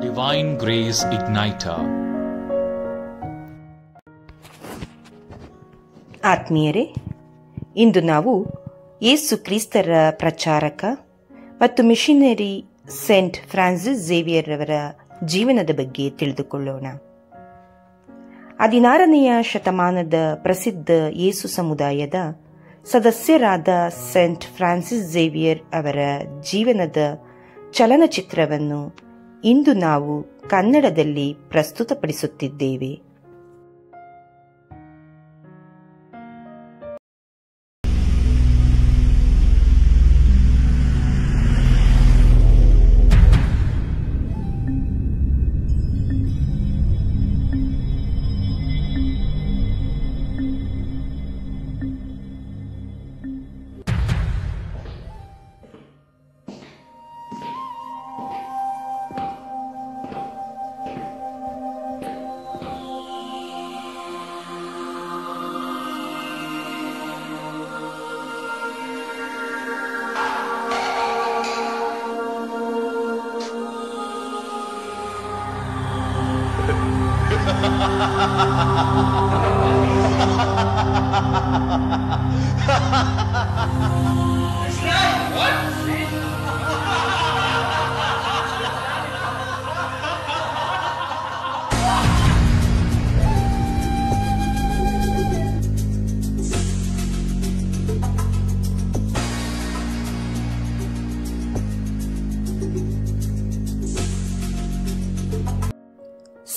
Divine Grace Igniter. ಆತ್ಮೀಯರೇ, ಇಂದು ನಾವು ಯೇಸು ಕ್ರಿಸ್ತರ ಪ್ರಚಾರಕ ಮತ್ತು ಮಿಷನರಿ ಸೆಂಟ್ ಫ್ರಾನ್ಸಿಸ್ ಝೇವಿಯರ್ ರವರ ಜೀವನದ ಬಗ್ಗೆ ತಿಳಿದುಕೊಳ್ಳೋಣ. 16ನೆಯ ಶತಮಾನದ ಪ್ರಸಿದ್ಧ ಯೇಸು ಸಮುದಾಯದ ಸದಸ್ಯರಾದ ಸೆಂಟ್ ಫ್ರಾನ್ಸಿಸ್ ಝೇವಿಯರ್ ಅವರ ಜೀವನದ ಚಲನಚಿತ್ರವನ್ನು ಇಂದು ನಾವು ಕನ್ನಡದಲ್ಲಿ ಪ್ರಸ್ತುತಪಡಿಸುತ್ತಿದ್ದೇವೆ.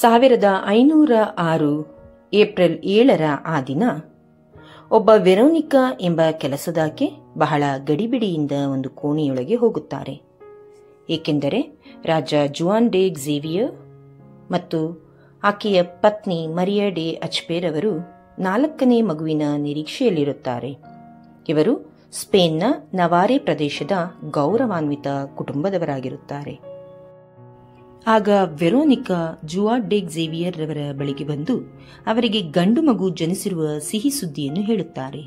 ಸಾವಿರದ 506 ಏಪ್ರಿಲ್ 7ರ ಆ ದಿನ ಒಬ್ಬ ವೆರೋನಿಕಾ ಎಂಬ ಕೆಲಸದಾಕೆ ಬಹಳ ಗಡಿಬಿಡಿಯಿಂದ ಒಂದು ಕೋಣೆಯೊಳಗೆ ಹೋಗುತ್ತಾರೆ. ಏಕೆಂದರೆ ರಾಜ ಜುವಾನ್ ಡೆ ಝೇವಿಯರ್ ಮತ್ತು ಆಕೆಯ ಪತ್ನಿ ಮರಿಯಾ ಡೆ ಅಚ್ಪೇರ್ ಅವರು 4ನೇ ಮಗುವಿನ ನಿರೀಕ್ಷೆಯಲ್ಲಿರುತ್ತಾರೆ. ಇವರು ಸ್ಪೇನ್ನ ನವಾರೆ ಪ್ರದೇಶದ ಗೌರವಾನ್ವಿತ ಕುಟುಂಬದವರಾಗಿರುತ್ತಾರೆ. ಆಗ ವೆರೋನಿಕಾ ಜುವಾನ್ ಡೆ ಝೇವಿಯರ್ ರವರ ಬಳಿಗೆ ಬಂದು ಅವರಿಗೆ ಗಂಡು ಮಗು ಜನಿಸಿರುವ ಸಿಹಿ ಸುದ್ದಿಯನ್ನು ಹೇಳುತ್ತಾರೆ.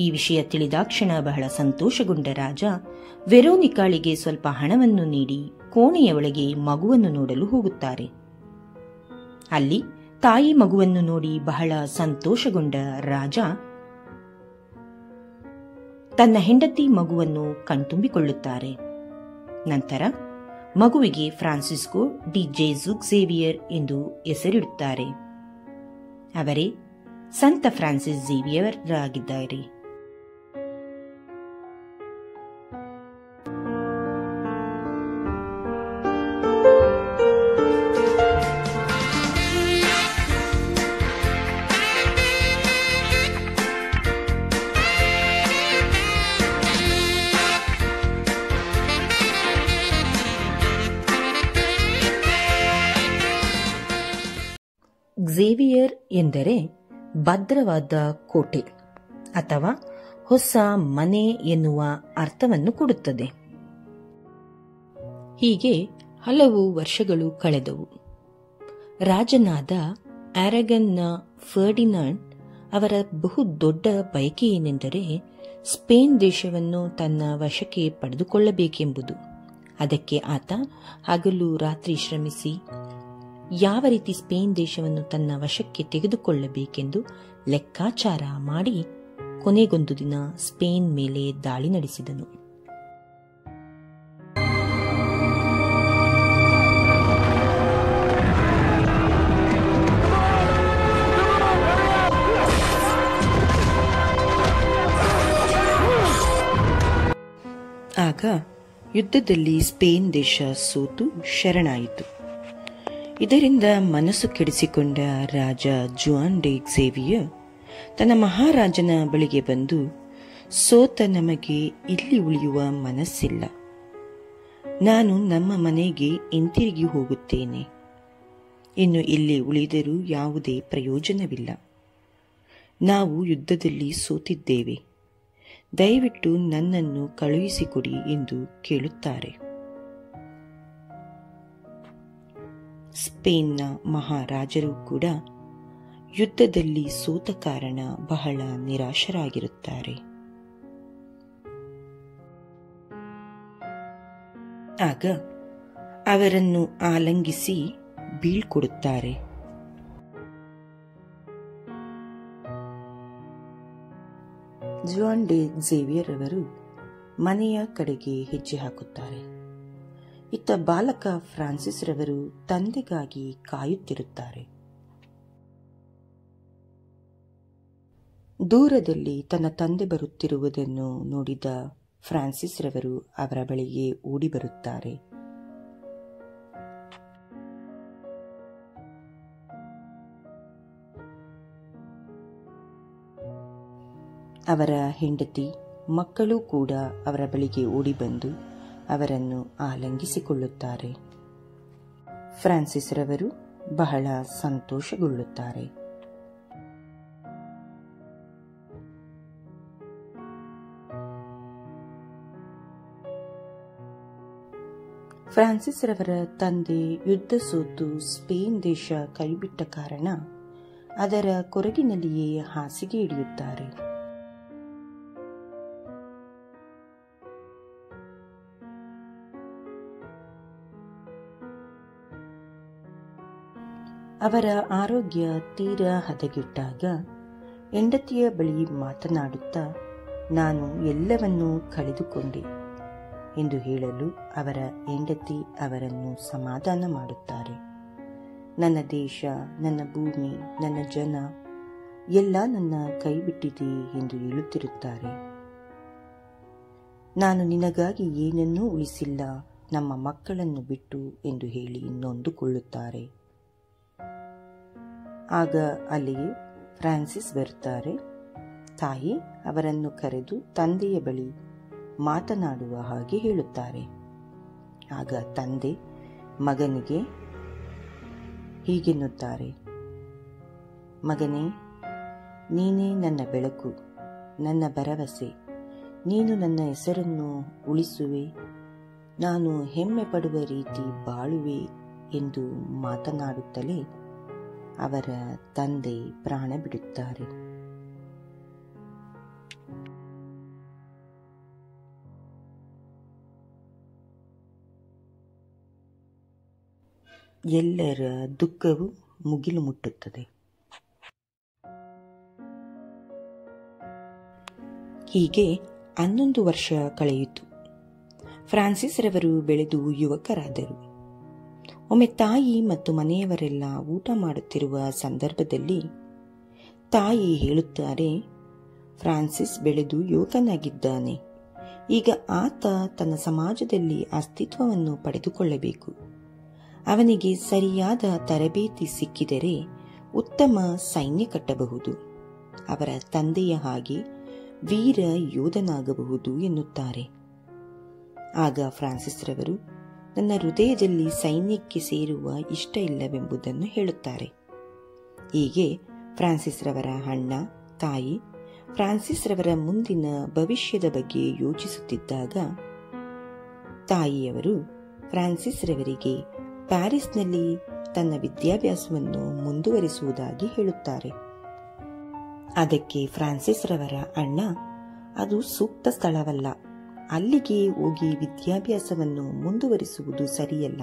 ಈ ವಿಷಯ ತಿಳಿದಾಕ್ಷಣ ಬಹಳ ಸಂತೋಷಗೊಂಡ ರಾಜ ವೆರೋನಿಕಾಳಿಗೆ ಸ್ವಲ್ಪ ಹಣವನ್ನು ನೀಡಿ ಕೋಣೆಯ ಒಳಗೆ ಮಗುವನ್ನು ನೋಡಲು ಹೋಗುತ್ತಾರೆ. ಅಲ್ಲಿ ತಾಯಿ ಮಗುವನ್ನು ನೋಡಿ ಬಹಳ ಸಂತೋಷಗೊಂಡ ರಾಜ ತನ್ನ ಹೆಂಡತಿ ಮಗುವನ್ನು ಕಣ್ತುಂಬಿಕೊಳ್ಳುತ್ತಾರೆ. ನಂತರ ಮಗುವಿಗೆ ಫ್ರಾನ್ಸಿಸ್ಕೋ ಡಿ ಜೇಸುಸ್ ಝೇವಿಯರ್ ಎಂದು ಹೆಸರಿಡುತ್ತಾರೆ. ಅವರೇ ಸಂತ ಫ್ರಾನ್ಸಿಸ್ ಝೇವಿಯರ್ ಆಗಿದ್ದಾರೆ. ಝೇವಿಯರ್ ಎಂದರೆ ಭದ್ರವಾದ ಕೋಟೆ ಅಥವಾ ಹೊಸ ಮನೆ ಎನ್ನುವ ಅರ್ಥವನ್ನು ಕೊಡುತ್ತದೆ. ಹೀಗೆ ಹಲವು ವರ್ಷಗಳು ಕಳೆದವು. ರಾಜನಾದ ಆರಗನ್ನ ಫರ್ಡಿನಾಂಡ್ ಅವರ ಬಹು ದೊಡ್ಡ ಬಯಕೆ ಏನೆಂದರೆ ಸ್ಪೇನ್ ದೇಶವನ್ನು ತನ್ನ ವಶಕ್ಕೆ ಪಡೆದುಕೊಳ್ಳಬೇಕೆಂಬುದು. ಅದಕ್ಕೆ ಆತ ಹಗಲು ರಾತ್ರಿ ಶ್ರಮಿಸಿ ಯಾವ ರೀತಿ ಸ್ಪೇನ್ ದೇಶವನ್ನು ತನ್ನ ವಶಕ್ಕೆ ತೆಗೆದುಕೊಳ್ಳಬೇಕೆಂದು ಲೆಕ್ಕಾಚಾರ ಮಾಡಿ ಕೊನೆಗೊಂದು ದಿನ ಸ್ಪೇನ್ ಮೇಲೆ ದಾಳಿ ನಡೆಸಿದನು. ಆಗ ಯುದ್ಧದಲ್ಲಿ ಸ್ಪೇನ್ ದೇಶ ಸೋತು ಶರಣಾಯಿತು. ಇದರಿಂದ ಮನಸ್ಸು ಕೆಡಿಸಿಕೊಂಡ ರಾಜ ಜುವಾನ್ ಡೆ ಝೇವಿಯರ್ ತನ್ನ ಮಹಾರಾಜನ ಬಳಿಗೆ ಬಂದು, ಸೋತ ನಮಗೆ ಇಲ್ಲಿ ಉಳಿಯುವ ಮನಸ್ಸಿಲ್ಲ. ನಾನು ನಮ್ಮ ಮನೆಗೆ ಹಿಂತಿರುಗಿ ಹೋಗುತ್ತೇನೆ. ಇನ್ನು ಇಲ್ಲಿ ಉಳಿದರೂ ಯಾವುದೇ ಪ್ರಯೋಜನವಿಲ್ಲ. ನಾವು ಯುದ್ಧದಲ್ಲಿ ಸೋತಿದ್ದೇವೆ. ದಯವಿಟ್ಟು ನನ್ನನ್ನು ಕಳುಹಿಸಿಕೊಡಿ ಎಂದು ಕೇಳುತ್ತಾರೆ. ಸ್ಪೇನ್ನ ಮಹಾರಾಜರು ಕೂಡ ಯುದ್ಧದಲ್ಲಿ ಸೋತ ಕಾರಣ ಬಹಳ ನಿರಾಶರಾಗಿರುತ್ತಾರೆ. ಆಗ ಅವರನ್ನು ಆಲಂಗಿಸಿ ಬೀಳ್ಕೊಡುತ್ತಾರೆ. ಜಾನ್ ಡೆ ಝೇವಿಯರ್ ಅವರು ಮನೆಯ ಕಡೆಗೆ ಹೆಜ್ಜೆ ಹಾಕುತ್ತಾರೆ. ಇತ್ತ ಬಾಲಕ ಫ್ರಾನ್ಸಿಸ್ ರವರು ತಂದೆಗಾಗಿ ಕಾಯುತ್ತಿರುತ್ತಾರೆ. ದೂರದಲ್ಲಿ ತನ್ನ ತಂದೆ ಬರುತ್ತಿರುವುದನ್ನು ನೋಡಿದ ಫ್ರಾನ್ಸಿಸ್ ರವರು ಅವರ ಬಳಿಗೆ ಓಡಿ ಬರುತ್ತಾರೆ. ಅವರ ಹೆಂಡತಿ ಮಕ್ಕಳು ಕೂಡ ಅವರ ಬಳಿಗೆ ಓಡಿ ಬಂದು ಅವರನ್ನು ಆಲಂಗಿಸಿಕೊಳ್ಳುತ್ತಾರೆ. ಫ್ರಾನ್ಸಿಸ್ ರವರು ಬಹಳ ಸಂತೋಷಗೊಳ್ಳುತ್ತಾರೆ. ಫ್ರಾನ್ಸಿಸ್ ರವರ ತಂದೆ ಯುದ್ಧ ಸೋತು ಸ್ಪೇನ್ ದೇಶ ಕೈಬಿಟ್ಟ ಕಾರಣ ಅದರ ಕೊರಗಿನಲ್ಲಿಯೇ ಹಾಸಿಗೆ ಹಿಡಿಯುತ್ತಾರೆ. ಅವರ ಆರೋಗ್ಯ ತೀರಾ ಹದಗೆಟ್ಟಾಗ ಹೆಂಡತಿಯ ಬಳಿ ಮಾತನಾಡುತ್ತಾ, ನಾನು ಎಲ್ಲವನ್ನೂ ಕಳೆದುಕೊಂಡೆ ಎಂದು ಹೇಳಲು ಅವರ ಹೆಂಡತಿ ಅವರನ್ನು ಸಮಾಧಾನ ಮಾಡುತ್ತಾರೆ. ನನ್ನ ದೇಶ, ನನ್ನ ಭೂಮಿ, ನನ್ನ ಜನ ಎಲ್ಲ ನನ್ನ ಕೈ ಬಿಟ್ಟಿದೆ ಎಂದು ಹೇಳುತ್ತಿರುತ್ತಾರೆ. ನಾನು ನಿನಗಾಗಿ ಏನನ್ನೂ ಉಳಿಸಿಲ್ಲ, ನಮ್ಮ ಮಕ್ಕಳನ್ನು ಬಿಟ್ಟು ಎಂದು ಹೇಳಿ ನೊಂದುಕೊಳ್ಳುತ್ತಾರೆ. ಆಗ ಅಲ್ಲಿಯೇ ಫ್ರಾನ್ಸಿಸ್ ಬರುತ್ತಾರೆ. ತಾಯಿ ಅವರನ್ನು ಕರೆದು ತಂದೆಯ ಬಳಿ ಮಾತನಾಡುವ ಹಾಗೆ ಹೇಳುತ್ತಾರೆ. ಆಗ ತಂದೆ ಮಗನಿಗೆ ಹೀಗೆನ್ನುತ್ತಾರೆ, ಮಗನೇ, ನೀನೇ ನನ್ನ ಬೆಳಕು, ನನ್ನ ಭರವಸೆ, ನೀನು ನನ್ನ ಹೆಸರನ್ನು ಉಳಿಸುವೆ, ನಾನು ಹೆಮ್ಮೆ ಪಡುವ ರೀತಿ ಬಾಳುವೆ ಎಂದು ಮಾತನಾಡುತ್ತಲೇ ಅವರ ತಂದೆ ಪ್ರಾಣ ಬಿಡುತ್ತಾರೆ. ಎಲ್ಲರ ದುಃಖವು ಮುಗಿಲು ಮುಟ್ಟುತ್ತದೆ. ಹೀಗೆ 11 ವರ್ಷ ಕಳೆಯಿತು. ಫ್ರಾನ್ಸಿಸ್ ರವರು ಬೆಳೆದು ಯುವಕರಾದರು. ಒಮ್ಮೆ ತಾಯಿ ಮತ್ತು ಮನೆಯವರೆಲ್ಲ ಊಟ ಮಾಡುತ್ತಿರುವ ಸಂದರ್ಭದಲ್ಲಿ ತಾಯಿ ಹೇಳುತ್ತಾರೆ, ಫ್ರಾನ್ಸಿಸ್ ಬೆಳೆದು ಯುವಕನಾಗಿದ್ದಾನೆ. ಈಗ ಆತ ತನ್ನ ಸಮಾಜದಲ್ಲಿ ಅಸ್ತಿತ್ವವನ್ನು ಪಡೆದುಕೊಳ್ಳಬೇಕು. ಅವನಿಗೆ ಸರಿಯಾದ ತರಬೇತಿ ಸಿಕ್ಕಿದರೆ ಉತ್ತಮ ಸೈನ್ಯ ಕಟ್ಟಬಹುದು. ಅವರ ತಂದೆಯ ಹಾಗೆ ವೀರ ಯೋಧನಾಗಬಹುದು ಎನ್ನುತ್ತಾರೆ. ಆಗ ಫ್ರಾನ್ಸಿಸ್ ರವರು ನನ್ನ ಹೃದಯದಲ್ಲಿ ಸೈನ್ಯಕ್ಕೆ ಸೇರುವ ಇಷ್ಟ ಇಲ್ಲವೆಂಬುದನ್ನು ಹೇಳುತ್ತಾರೆ. ಹೀಗೆ ಫ್ರಾನ್ಸಿಸ್ ರವರ ಅಣ್ಣ, ತಾಯಿ ಫ್ರಾನ್ಸಿಸ್ ರವರ ಮುಂದಿನ ಭವಿಷ್ಯದ ಬಗ್ಗೆ ಯೋಚಿಸುತ್ತಿದ್ದಾಗ ತಾಯಿಯವರು ಫ್ರಾನ್ಸಿಸ್ ರವರಿಗೆ ಪ್ಯಾರಿಸ್ನಲ್ಲಿ ತನ್ನ ವಿದ್ಯಾಭ್ಯಾಸವನ್ನು ಮುಂದುವರಿಸುವುದಾಗಿ ಹೇಳುತ್ತಾರೆ. ಅದಕ್ಕೆ ಫ್ರಾನ್ಸಿಸ್ ರವರ ಅಣ್ಣ, ಅದು ಸೂಕ್ತ ಸ್ಥಳವಲ್ಲ, ಅಲ್ಲಿಗೆ ಹೋಗಿ ವಿದ್ಯಾಭ್ಯಾಸವನ್ನು ಮುಂದುವರಿಸುವುದು ಸರಿಯಲ್ಲ,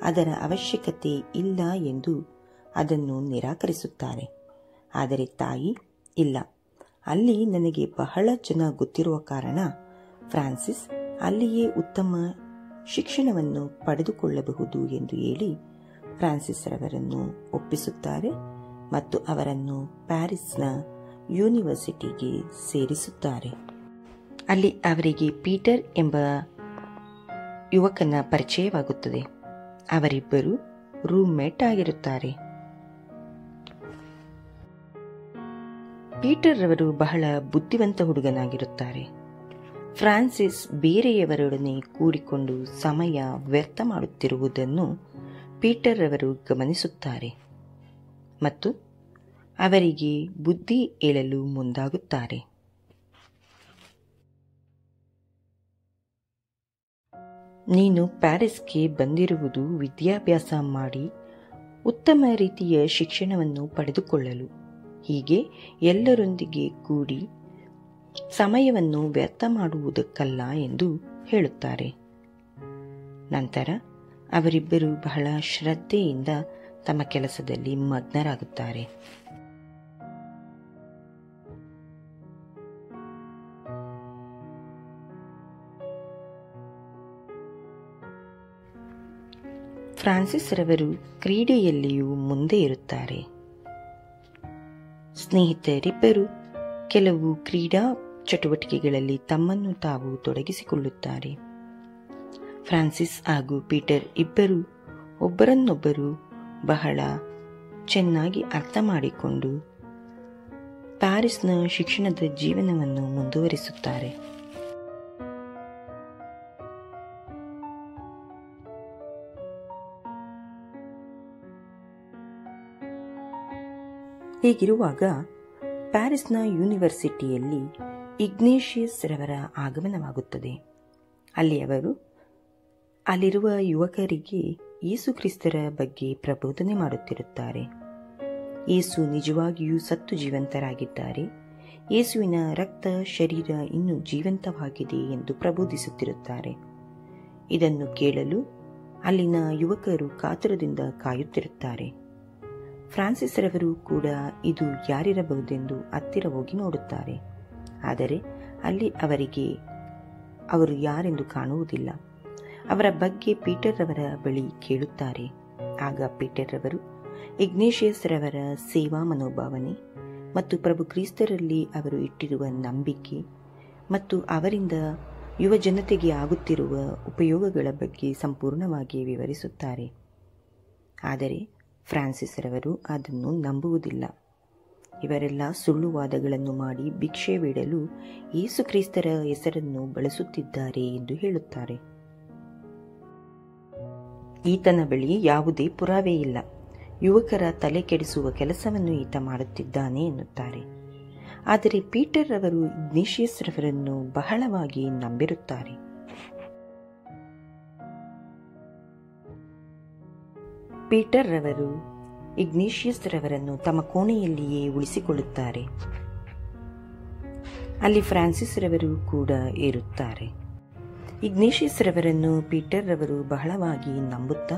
ಅದರ ಅವಶ್ಯಕತೆ ಇಲ್ಲ ಎಂದು ಅದನ್ನು ನಿರಾಕರಿಸುತ್ತಾರೆ. ಆದರೆ ತಾಯಿ, ಇಲ್ಲ, ಅಲ್ಲಿ ನನಗೆ ಬಹಳ ಜನ ಗೊತ್ತಿರುವ ಕಾರಣ ಫ್ರಾನ್ಸಿಸ್ ಅಲ್ಲಿಯೇ ಉತ್ತಮ ಶಿಕ್ಷಣವನ್ನು ಪಡೆದುಕೊಳ್ಳಬಹುದು ಎಂದು ಹೇಳಿ ಫ್ರಾನ್ಸಿಸ್ ರವರನ್ನು ಒಪ್ಪಿಸುತ್ತಾರೆ ಮತ್ತು ಅವರನ್ನು ಪ್ಯಾರಿಸ್ನ ಯೂನಿವರ್ಸಿಟಿಗೆ ಸೇರಿಸುತ್ತಾರೆ. ಅಲ್ಲಿ ಅವರಿಗೆ ಪೀಟರ್ ಎಂಬ ಯುವಕನ ಪರಿಚಯವಾಗುತ್ತದೆ. ಅವರಿಬ್ಬರು ರೂಮ್ಮೇಟ್ ಆಗಿರುತ್ತಾರೆ. ಪೀಟರ್ ರವರು ಬಹಳ ಬುದ್ಧಿವಂತ ಹುಡುಗನಾಗಿರುತ್ತಾರೆ. ಫ್ರಾನ್ಸಿಸ್ ಬೇರೆಯವರೊಡನೆ ಕೂಡಿಕೊಂಡು ಸಮಯ ವ್ಯರ್ಥ ಮಾಡುತ್ತಿರುವುದನ್ನು ಪೀಟರ್ ರವರು ಗಮನಿಸುತ್ತಾರೆ ಮತ್ತು ಅವರಿಗೆ ಬುದ್ಧಿ ಹೇಳಲು ಮುಂದಾಗುತ್ತಾರೆ. ನೀನು ಪ್ಯಾರಿಸ್ಗೆ ಬಂದಿರುವುದು ವಿದ್ಯಾಭ್ಯಾಸ ಮಾಡಿ ಉತ್ತಮ ರೀತಿಯ ಶಿಕ್ಷಣವನ್ನು ಪಡೆದುಕೊಳ್ಳಲು, ಹೀಗೆ ಎಲ್ಲರೊಂದಿಗೆ ಕೂಡಿ ಸಮಯವನ್ನು ವ್ಯರ್ಥ ಮಾಡುವುದಕ್ಕಲ್ಲ ಎಂದು ಹೇಳುತ್ತಾರೆ. ನಂತರ ಅವರಿಬ್ಬರು ಬಹಳ ಶ್ರದ್ಧೆಯಿಂದ ತಮ್ಮ ಕೆಲಸದಲ್ಲಿ ಮಗ್ನರಾಗುತ್ತಾರೆ. ಫ್ರಾನ್ಸಿಸ್ ರವರು ಕ್ರೀಡೆಯಲ್ಲಿಯೂ ಮುಂದೆ ಇರುತ್ತಾರೆ. ಸ್ನೇಹಿತರಿಬ್ಬರು ಕೆಲವು ಕ್ರೀಡಾ ಚಟುವಟಿಕೆಗಳಲ್ಲಿ ತಮ್ಮನ್ನು ತಾವು ತೊಡಗಿಸಿಕೊಳ್ಳುತ್ತಾರೆ. ಫ್ರಾನ್ಸಿಸ್ ಹಾಗೂ ಪೀಟರ್ ಇಬ್ಬರು ಒಬ್ಬರನ್ನೊಬ್ಬರು ಬಹಳ ಚೆನ್ನಾಗಿ ಅರ್ಥ ಮಾಡಿಕೊಂಡು ಪ್ಯಾರಿಸ್ನ ಶಿಕ್ಷಣದ ಜೀವನವನ್ನು ಮುಂದುವರಿಸುತ್ತಾರೆ. ಹೀಗಿರುವಾಗ ಪ್ಯಾರಿಸ್ನ ಯೂನಿವರ್ಸಿಟಿಯಲ್ಲಿ ಇಗ್ನೇಷಿಯಸ್ ರವರ ಆಗಮನವಾಗುತ್ತದೆ. ಅಲ್ಲಿ ಅವರು ಅಲ್ಲಿರುವ ಯುವಕರಿಗೆ ಯೇಸು ಕ್ರಿಸ್ತರ ಬಗ್ಗೆ ಪ್ರಬೋಧನೆ ಮಾಡುತ್ತಿರುತ್ತಾರೆ. ಯೇಸು ನಿಜವಾಗಿಯೂ ಸತ್ತು ಜೀವಂತರಾಗಿದ್ದಾರೆ, ಯೇಸುವಿನ ರಕ್ತ ಶರೀರ ಇನ್ನೂ ಜೀವಂತವಾಗಿದೆ ಎಂದು ಪ್ರಬೋಧಿಸುತ್ತಿರುತ್ತಾರೆ. ಇದನ್ನು ಕೇಳಲು ಅಲ್ಲಿನ ಯುವಕರು ಕಾತುರದಿಂದ ಕಾಯುತ್ತಿರುತ್ತಾರೆ. ಫ್ರಾನ್ಸಿಸ್ ರವರು ಕೂಡ ಇದು ಯಾರಿರಬಹುದೆಂದು ಹತ್ತಿರ ಹೋಗಿ ನೋಡುತ್ತಾರೆ. ಆದರೆ ಅಲ್ಲಿ ಅವರಿಗೆ ಅವರು ಯಾರೆಂದು ಕಾಣುವುದಿಲ್ಲ. ಅವರ ಬಗ್ಗೆ ಪೀಟರ್ ರವರ ಬಳಿ ಕೇಳುತ್ತಾರೆ. ಆಗ ಪೀಟರ್ ರವರು ಇಗ್ನೇಷಿಯಸ್ ರವರ ಸೇವಾ ಮನೋಭಾವನೆ ಮತ್ತು ಪ್ರಭು ಕ್ರಿಸ್ತರಲ್ಲಿ ಅವರು ಇಟ್ಟಿರುವ ನಂಬಿಕೆ ಮತ್ತು ಅವರಿಂದ ಯುವ ಜನತೆಗೆ ಆಗುತ್ತಿರುವ ಉಪಯೋಗಗಳ ಬಗ್ಗೆ ಸಂಪೂರ್ಣವಾಗಿ ವಿವರಿಸುತ್ತಾರೆ. ಆದರೆ ಫ್ರಾನ್ಸಿಸ್ ರವರು ಅದನ್ನು ನಂಬುವುದಿಲ್ಲ. ಇವರೆಲ್ಲ ಸುಳ್ಳು ವಾದಗಳನ್ನು ಮಾಡಿ ಭಿಕ್ಷೆ ಬೇಡಲು ಯೇಸು ಕ್ರಿಸ್ತರ ಹೆಸರನ್ನು ಬಳಸುತ್ತಿದ್ದಾರೆ ಎಂದು ಹೇಳುತ್ತಾರೆ. ಈತನ ಬಳಿ ಯಾವುದೇ ಪುರಾವೆ ಇಲ್ಲ, ಯುವಕರ ತಲೆ ಕೆಡಿಸುವ ಕೆಲಸವನ್ನು ಈತ ಮಾಡುತ್ತಿದ್ದಾನೆ ಎನ್ನುತ್ತಾರೆ. ಆದರೆ ಪೀಟರ್ ರವರು ಇಗ್ನೇಷಿಯಸ್ ರವರನ್ನು ಬಹಳವಾಗಿ ನಂಬಿರುತ್ತಾರೆ. ಪೀಟರ್ ರವರು ಇಗ್ನೇಷಿಯಸ್ ರವರನ್ನು ತಮ್ಮ ಕೋಣೆಯಲ್ಲಿಯೇ ಉಳಿಸಿಕೊಳ್ಳುತ್ತಾರೆ. ಅಲ್ಲಿ ಫ್ರಾನ್ಸಿಸ್ ರವರು ಕೂಡ ಇರುತ್ತಾರೆ. ಇಗ್ನೇಷಿಯಸ್ ರವರನ್ನು ಪೀಟರ್ ರವರು ಬಹಳವಾಗಿ ನಂಬುತ್ತಾ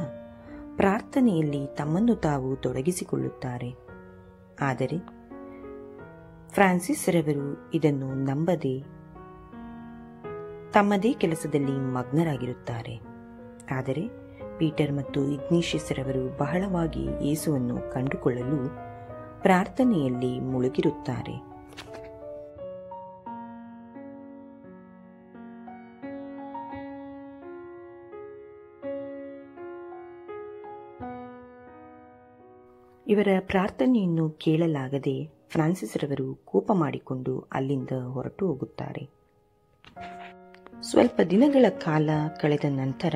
ಪ್ರಾರ್ಥನೆಯಲ್ಲಿ ತಮ್ಮನ್ನು ತಾವು ತೊಡಗಿಸಿಕೊಳ್ಳುತ್ತಾರೆ. ಆದರೆ ಫ್ರಾನ್ಸಿಸ್ ರವರು ಇದನ್ನು ನಂಬದೆ ತಮ್ಮದೇ ಕೆಲಸದಲ್ಲಿ ಮಗ್ನರಾಗಿರುತ್ತಾರೆ. ಆದರೆ ಪೀಟರ್ ಮತ್ತು ಇಗ್ನೇಷಿಯಸ್ ರವರು ಬಹಳವಾಗಿ ಯೇಸುವನ್ನು ಕಂಡುಕೊಳ್ಳಲು ಪ್ರಾರ್ಥನೆಯಲ್ಲಿ ಮುಳುಗಿರುತ್ತಾರೆ. ಇವರ ಪ್ರಾರ್ಥನೆಯನ್ನು ಕೇಳಲಾಗದೆ ಫ್ರಾನ್ಸಿಸ್ ರವರು ಕೋಪ ಮಾಡಿಕೊಂಡು ಅಲ್ಲಿಂದ ಹೊರಟು ಹೋಗುತ್ತಾರೆ. ಸ್ವಲ್ಪ ದಿನಗಳ ಕಾಲ ಕಳೆದ ನಂತರ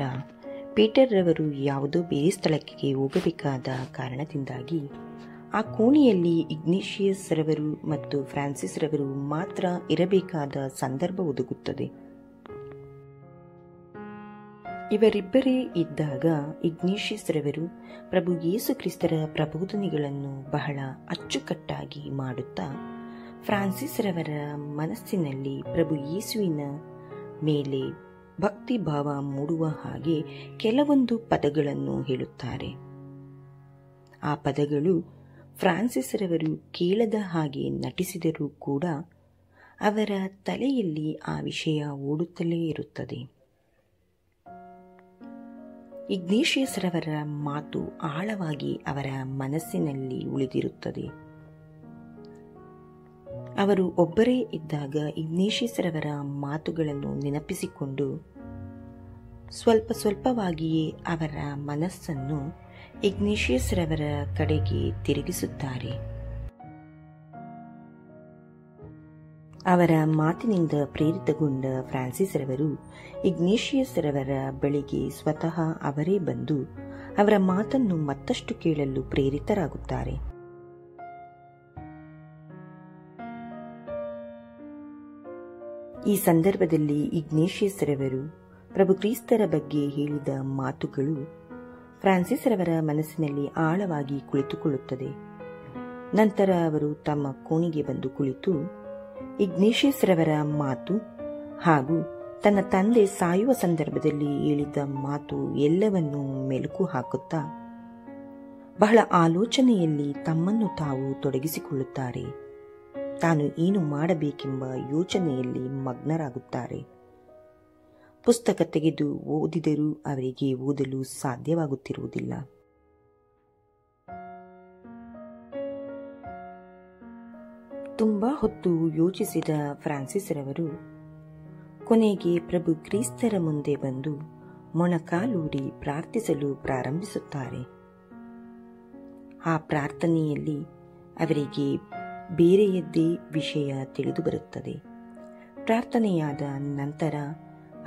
ಪೀಟರ್ ರವರು ಯಾವುದೋ ಬೇರೆ ಸ್ಥಳಕ್ಕೆ ಹೋಗಬೇಕಾದ ಕಾರಣದಿಂದಾಗಿ ಆ ಕೋಣೆಯಲ್ಲಿ ಇಗ್ನೇಷಿಯಸ್ ರವರು ಮತ್ತು ಫ್ರಾನ್ಸಿಸ್ ರವರು ಮಾತ್ರ ಇರಬೇಕಾದ ಸಂದರ್ಭ ಒದಗುತ್ತದೆ. ಇವರಿಬ್ಬರೇ ಇದ್ದಾಗ ಇಗ್ನೇಷಿಯಸ್ ರವರು ಪ್ರಭು ಯೇಸು ಕ್ರಿಸ್ತರ ಪ್ರಬೋಧನೆಗಳನ್ನು ಬಹಳ ಅಚ್ಚುಕಟ್ಟಾಗಿ ಮಾಡುತ್ತಾ ಫ್ರಾನ್ಸಿಸ್ ರವರ ಮನಸ್ಸಿನಲ್ಲಿ ಪ್ರಭು ಯೇಸುವಿನ ಮೇಲೆ ಭಕ್ತಿ ಭಾವ ಮೂಡುವ ಹಾಗೆ ಕೆಲವೊಂದು ಪದಗಳನ್ನು ಹೇಳುತ್ತಾರೆ. ಆ ಪದಗಳು ಫ್ರಾನ್ಸಿಸ್ ರವರು ಕೇಳದ ಹಾಗೆ ನಟಿಸಿದರೂ ಕೂಡ ಅವರ ತಲೆಯಲ್ಲಿ ಆ ವಿಷಯ ಓಡುತ್ತಲೇ ಇರುತ್ತದೆ. ಇಗ್ನೇಷಿಯಸ್ ರವರ ಮಾತು ಆಳವಾಗಿ ಅವರ ಮನಸ್ಸಿನಲ್ಲಿ ಉಳಿದಿರುತ್ತದೆ. ಅವರು ಒಬ್ಬರೇ ಇದ್ದಾಗ ಇಗ್ನೇಷಿಯಸ್ ರವರ ಮಾತುಗಳನ್ನು ನೆನಪಿಸಿಕೊಂಡು ಸ್ವಲ್ಪವಾಗಿಯೇ ಅವರ ಮನಸ್ಸನ್ನು ಇಗ್ನೇಷಿಯಸ್ ರವರ ಕಡೆಗೆ ತಿರುಗಿಸುತ್ತಾರೆ. ಅವರ ಮಾತಿನಿಂದ ಪ್ರೇರಿತಗೊಂಡ ಫ್ರಾನ್ಸಿಸ್ ರವರು ಇಗ್ನೇಷಿಯಸ್ ರವರ ಬಳಿಗೆ ಸ್ವತಃ ಅವರೇ ಬಂದು ಅವರ ಮಾತನ್ನು ಮತ್ತಷ್ಟು ಕೇಳಲು ಪ್ರೇರಿತರಾಗುತ್ತಾರೆ. ಈ ಸಂದರ್ಭದಲ್ಲಿ ಇಗ್ನೇಷಿಯಸ್ ರವರು ಪ್ರಭು ಕ್ರಿಸ್ತರ ಬಗ್ಗೆ ಹೇಳಿದ ಮಾತುಗಳು ಫ್ರಾನ್ಸಿಸ್ ರವರ ಮನಸ್ಸಿನಲ್ಲಿ ಆಳವಾಗಿ ಕುಳಿತುಕೊಳ್ಳುತ್ತದೆ. ನಂತರ ಅವರು ತಮ್ಮ ಕೋಣೆಗೆ ಬಂದು ಕುಳಿತು ಇಗ್ನೇಷಿಯಸ್ ರವರ ಮಾತು ಹಾಗೂ ತನ್ನ ತಂದೆ ಸಾಯುವ ಸಂದರ್ಭದಲ್ಲಿ ಹೇಳಿದ ಮಾತು ಎಲ್ಲವನ್ನೂ ಮೆಲುಕು ಹಾಕುತ್ತಾ ಬಹಳ ಆಲೋಚನೆಯಲ್ಲಿ ತಮ್ಮನ್ನು ತಾವು ತೊಡಗಿಸಿಕೊಳ್ಳುತ್ತಾರೆ. ತಾನು ಏನು ಮಾಡಬೇಕೆಂಬ ಯೋಚನೆಯಲ್ಲಿ ಮಗ್ನರಾಗುತ್ತಾರೆ. ಪುಸ್ತಕ ತೆಗೆದು ಓದಿದರೂ ಅವರಿಗೆ ಓದಲು ಸಾಧ್ಯವಾಗುತ್ತಿರುವುದಿಲ್ಲ. ತುಂಬಾ ಹೊತ್ತು ಯೋಚಿಸಿದ ಫ್ರಾನ್ಸಿಸ್ ರವರು ಕೊನೆಗೆ ಪ್ರಭು ಕ್ರಿಸ್ತರ ಮುಂದೆ ಬಂದು ಮೊಣಕಾಲೂರಿ ಪ್ರಾರ್ಥಿಸಲು ಪ್ರಾರಂಭಿಸುತ್ತಾರೆ. ಆ ಪ್ರಾರ್ಥನೆಯಲ್ಲಿ ಅವರಿಗೆ ಬೇರೆಯದ್ದೇ ವಿಷಯ ತಿಳಿದು ಬರುತ್ತದೆ. ಪ್ರಾರ್ಥನೆಯಾದ ನಂತರ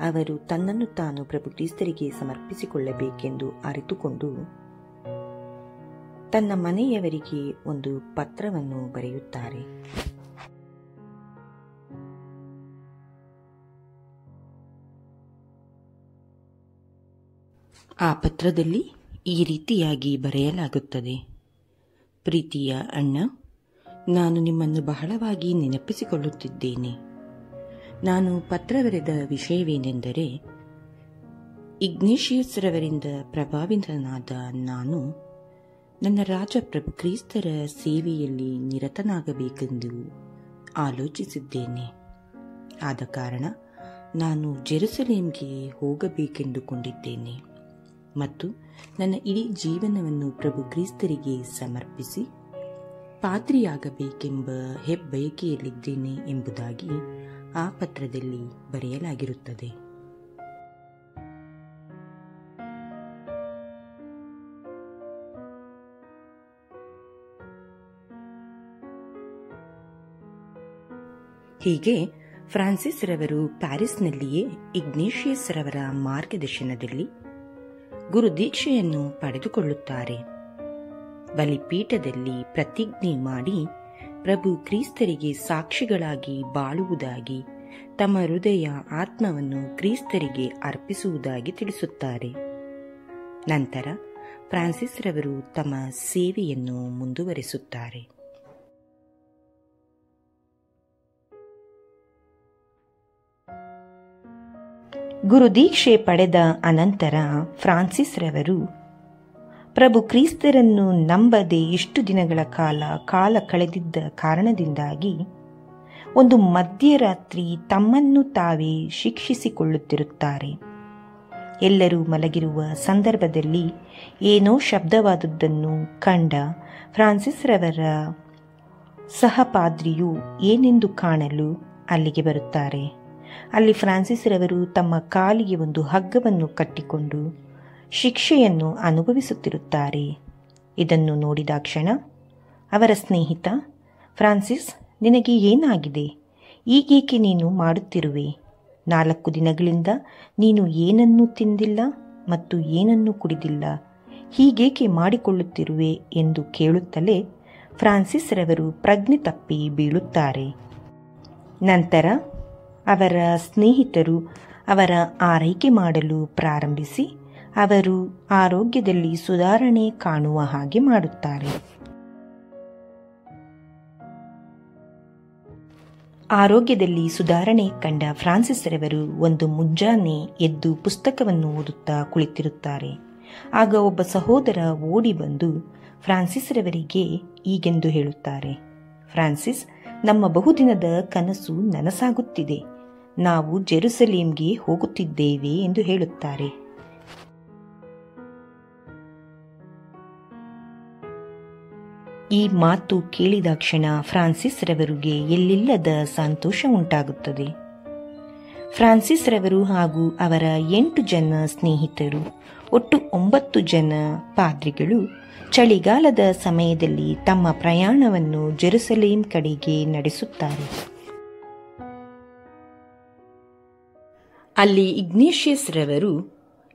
ಅವರು ತನ್ನನ್ನು ತಾನು ಪ್ರಭು ಕ್ರಿಸ್ತರಿಗೆ ಸಮರ್ಪಿಸಿಕೊಳ್ಳಬೇಕೆಂದು ಅರಿತುಕೊಂಡು ತನ್ನ ಮನೆಯವರಿಗೆ ಒಂದು ಪತ್ರವನ್ನು ಬರೆಯುತ್ತಾರೆ. ಆ ಪತ್ರದಲ್ಲಿ ಈ ರೀತಿಯಾಗಿ ಬರೆಯಲಾಗುತ್ತದೆ: ಪ್ರೀತಿಯ ಅಣ್ಣ, ನಾನು ನಿಮ್ಮನ್ನು ಬಹಳವಾಗಿ ನೆನಪಿಸಿಕೊಳ್ಳುತ್ತಿದ್ದೇನೆ. ನಾನು ಪತ್ರ ಬರೆದ ವಿಷಯವೇನೆಂದರೆ, ಇಗ್ನೇಷಿಯಸ್ ರವರಿಂದ ಪ್ರಭಾವಿತನಾದ ನಾನು ನನ್ನ ರಾಜಪ್ರಭು ಕ್ರಿಸ್ತರ ಸೇವೆಯಲ್ಲಿ ನಿರತನಾಗಬೇಕೆಂದು ಆಲೋಚಿಸಿದ್ದೇನೆ. ಆದ ಕಾರಣ ನಾನು ಜೆರುಸಲೇಮ್ಗೆ ಹೋಗಬೇಕೆಂದುಕೊಂಡಿದ್ದೇನೆ ಮತ್ತು ನನ್ನ ಇಡೀ ಜೀವನವನ್ನು ಪ್ರಭು ಕ್ರಿಸ್ತರಿಗೆ ಸಮರ್ಪಿಸಿ ಪಾದ್ರಿಯಾಗಬೇಕೆಂಬ ಹೆಬ್ಬಯಕೆಯಲ್ಲಿದ್ದೇನೆ ಎಂಬುದಾಗಿ ಆ ಪತ್ರದಲ್ಲಿ ಬರೆಯಲಾಗಿರುತ್ತದೆ. ಹೀಗೆ ಫ್ರಾನ್ಸಿಸ್ ರವರು ಪ್ಯಾರಿಸ್ನಲ್ಲಿಯೇ ಇಗ್ನೇಷಿಯಸ್ ರವರ ಮಾರ್ಗದರ್ಶನದಲ್ಲಿ ಗುರುದೀಕ್ಷೆಯನ್ನು ಪಡೆದುಕೊಳ್ಳುತ್ತಾರೆ. ಬಲಿಪೀಠದಲ್ಲಿ ಪ್ರತಿಜ್ಞೆ ಮಾಡಿ ಪ್ರಭು ಕ್ರಿಸ್ತರಿಗೆ ಸಾಕ್ಷಿಗಳಾಗಿ ಬಾಳುವುದಾಗಿ ತಮ್ಮ ಹೃದಯ ಆತ್ಮವನ್ನು ಕ್ರಿಸ್ತರಿಗೆ ಅರ್ಪಿಸುವುದಾಗಿ ತಿಳಿಸುತ್ತಾರೆ. ನಂತರ ಫ್ರಾನ್ಸಿಸ್ ರವರು ತಮ್ಮ ಸೇವೆಯನ್ನು ಮುಂದುವರೆಸುತ್ತಾರೆ. ಗುರುದೀಕ್ಷೆ ಪಡೆದ ಅನಂತರ ಫ್ರಾನ್ಸಿಸ್ ರವರು ಪ್ರಭು ಕ್ರಿಸ್ತರನ್ನು ನಂಬದೆ ಇಷ್ಟು ದಿನಗಳ ಕಾಲ ಕಳೆದಿದ್ದ ಕಾರಣದಿಂದಾಗಿ ಒಂದು ಮಧ್ಯರಾತ್ರಿ ತಮ್ಮನ್ನು ತಾವೇ ಶಿಕ್ಷಿಸಿಕೊಳ್ಳುತ್ತಿರುತ್ತಾರೆ. ಎಲ್ಲರೂ ಮಲಗಿರುವ ಸಂದರ್ಭದಲ್ಲಿ ಏನೋ ಶಬ್ದವಾದುದನ್ನು ಕಂಡ ಫ್ರಾನ್ಸಿಸ್ ರವರ ಸಹಪಾದ್ರಿಯು ಏನೆಂದು ಕಾಣಲು ಅಲ್ಲಿಗೆ ಬರುತ್ತಾರೆ. ಅಲ್ಲಿ ಫ್ರಾನ್ಸಿಸ್ ರವರು ತಮ್ಮ ಕಾಲಿಗೆ ಒಂದು ಹಗ್ಗವನ್ನು ಕಟ್ಟಿಕೊಂಡು ಶಿಕ್ಷೆಯನ್ನು ಅನುಭವಿಸುತ್ತಿರುತ್ತಾರೆ. ಇದನ್ನು ನೋಡಿದಾಕ್ಷಣ ಅವರ ಸ್ನೇಹಿತ, ಫ್ರಾನ್ಸಿಸ್, ನಿನಗೆ ಏನಾಗಿದೆ? ಈಗೇಕೆ ನೀನು ಮಾಡುತ್ತಿರುವೆ? 4 ದಿನಗಳಿಂದ ನೀನು ಏನನ್ನೂ ತಿಂದಿಲ್ಲ ಮತ್ತು ಏನನ್ನೂ ಕುಡಿದಿಲ್ಲ, ಹೀಗೇಕೆ ಮಾಡಿಕೊಳ್ಳುತ್ತಿರುವೆ ಎಂದು ಕೇಳುತ್ತಲೇ ಫ್ರಾನ್ಸಿಸ್ ರವರು ಪ್ರಜ್ಞೆ ತಪ್ಪಿ ಬೀಳುತ್ತಾರೆ. ನಂತರ ಅವರ ಸ್ನೇಹಿತರು ಅವರ ಆರೈಕೆ ಮಾಡಲು ಪ್ರಾರಂಭಿಸಿ ಅವರು ಆರೋಗ್ಯದಲ್ಲಿ ಸುಧಾರಣೆ ಕಾಣುವ ಹಾಗೆ ಮಾಡುತ್ತಾರೆ. ಆರೋಗ್ಯದಲ್ಲಿ ಸುಧಾರಣೆ ಕಂಡ ಫ್ರಾನ್ಸಿಸ್ ರವರು ಒಂದು ಮುಂಜಾನೆ ಎದ್ದು ಪುಸ್ತಕವನ್ನು ಓದುತ್ತಾ ಕುಳಿತಿರುತ್ತಾರೆ. ಆಗ ಒಬ್ಬ ಸಹೋದರ ಓಡಿ ಬಂದು ಫ್ರಾನ್ಸಿಸ್ ರವರಿಗೆ ಹೀಗೆಂದು ಹೇಳುತ್ತಾರೆ: ಫ್ರಾನ್ಸಿಸ್, ನಮ್ಮ ಬಹುದಿನದ ಕನಸು ನನಸಾಗುತ್ತಿದೆ. ನಾವು ಜೆರುಸಲೇಮ್ಗೆ ಹೋಗುತ್ತಿದ್ದೇವೆ ಎಂದು ಹೇಳುತ್ತಾರೆ. ಈ ಮಾತು ಕೇಳಿದಾಕ್ಷಣ ಫ್ರಾನ್ಸಿಸ್ ರವರಿಗೆ ಎಲ್ಲಿಲ್ಲದ ಸಂತೋಷ ಉಂಟಾಗುತ್ತದೆ. ಫ್ರಾನ್ಸಿಸ್ ರವರು ಹಾಗೂ ಅವರ 8 ಜನ ಸ್ನೇಹಿತರು, ಒಟ್ಟು 9 ಜನ ಪಾದ್ರಿಗಳು ಚಳಿಗಾಲದ ಸಮಯದಲ್ಲಿ ತಮ್ಮ ಪ್ರಯಾಣವನ್ನು ಜೆರುಸಲೇಮ್ ಕಡೆಗೆ ನಡೆಸುತ್ತಾರೆ. ಅಲ್ಲಿ ಇಗ್ನೇಷಿಯಸ್ ರವರು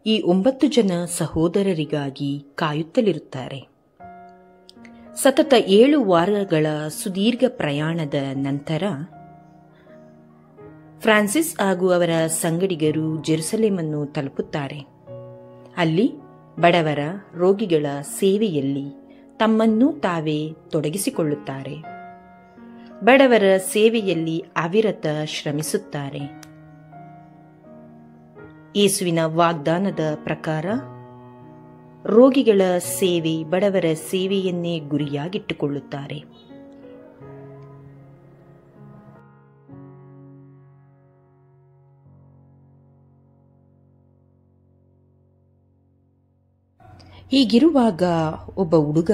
ಈ 9 ಜನ ಸಹೋದರರಿಗಾಗಿ ಕಾಯುತ್ತಲಿರುತ್ತಾರೆ. ಸತತ 7 ವಾರಗಳ ಸುದೀರ್ಘ ಪ್ರಯಾಣದ ನಂತರ ಫ್ರಾನ್ಸಿಸ್ ಹಾಗೂ ಅವರ ಸಂಗಡಿಗರು ಜೆರುಸಲೇಮನ್ನು ತಲುಪುತ್ತಾರೆ. ಅಲ್ಲಿ ಬಡವರ, ರೋಗಿಗಳ ಸೇವೆಯಲ್ಲಿ ತಮ್ಮನ್ನು ತಾವೇ ತೊಡಗಿಸಿಕೊಳ್ಳುತ್ತಾರೆ. ಬಡವರ ಸೇವೆಯಲ್ಲಿ ಅವಿರತ ಶ್ರಮಿಸುತ್ತಾರೆ. ಯೇಸುವಿನ ವಾಗ್ದಾನದ ಪ್ರಕಾರ ರೋಗಿಗಳ ಸೇವೆ, ಬಡವರ ಸೇವೆಯನ್ನೇ ಗುರಿಯಾಗಿಟ್ಟುಕೊಳ್ಳುತ್ತಾರೆ. ಹೀಗಿರುವಾಗ ಒಬ್ಬ ಹುಡುಗ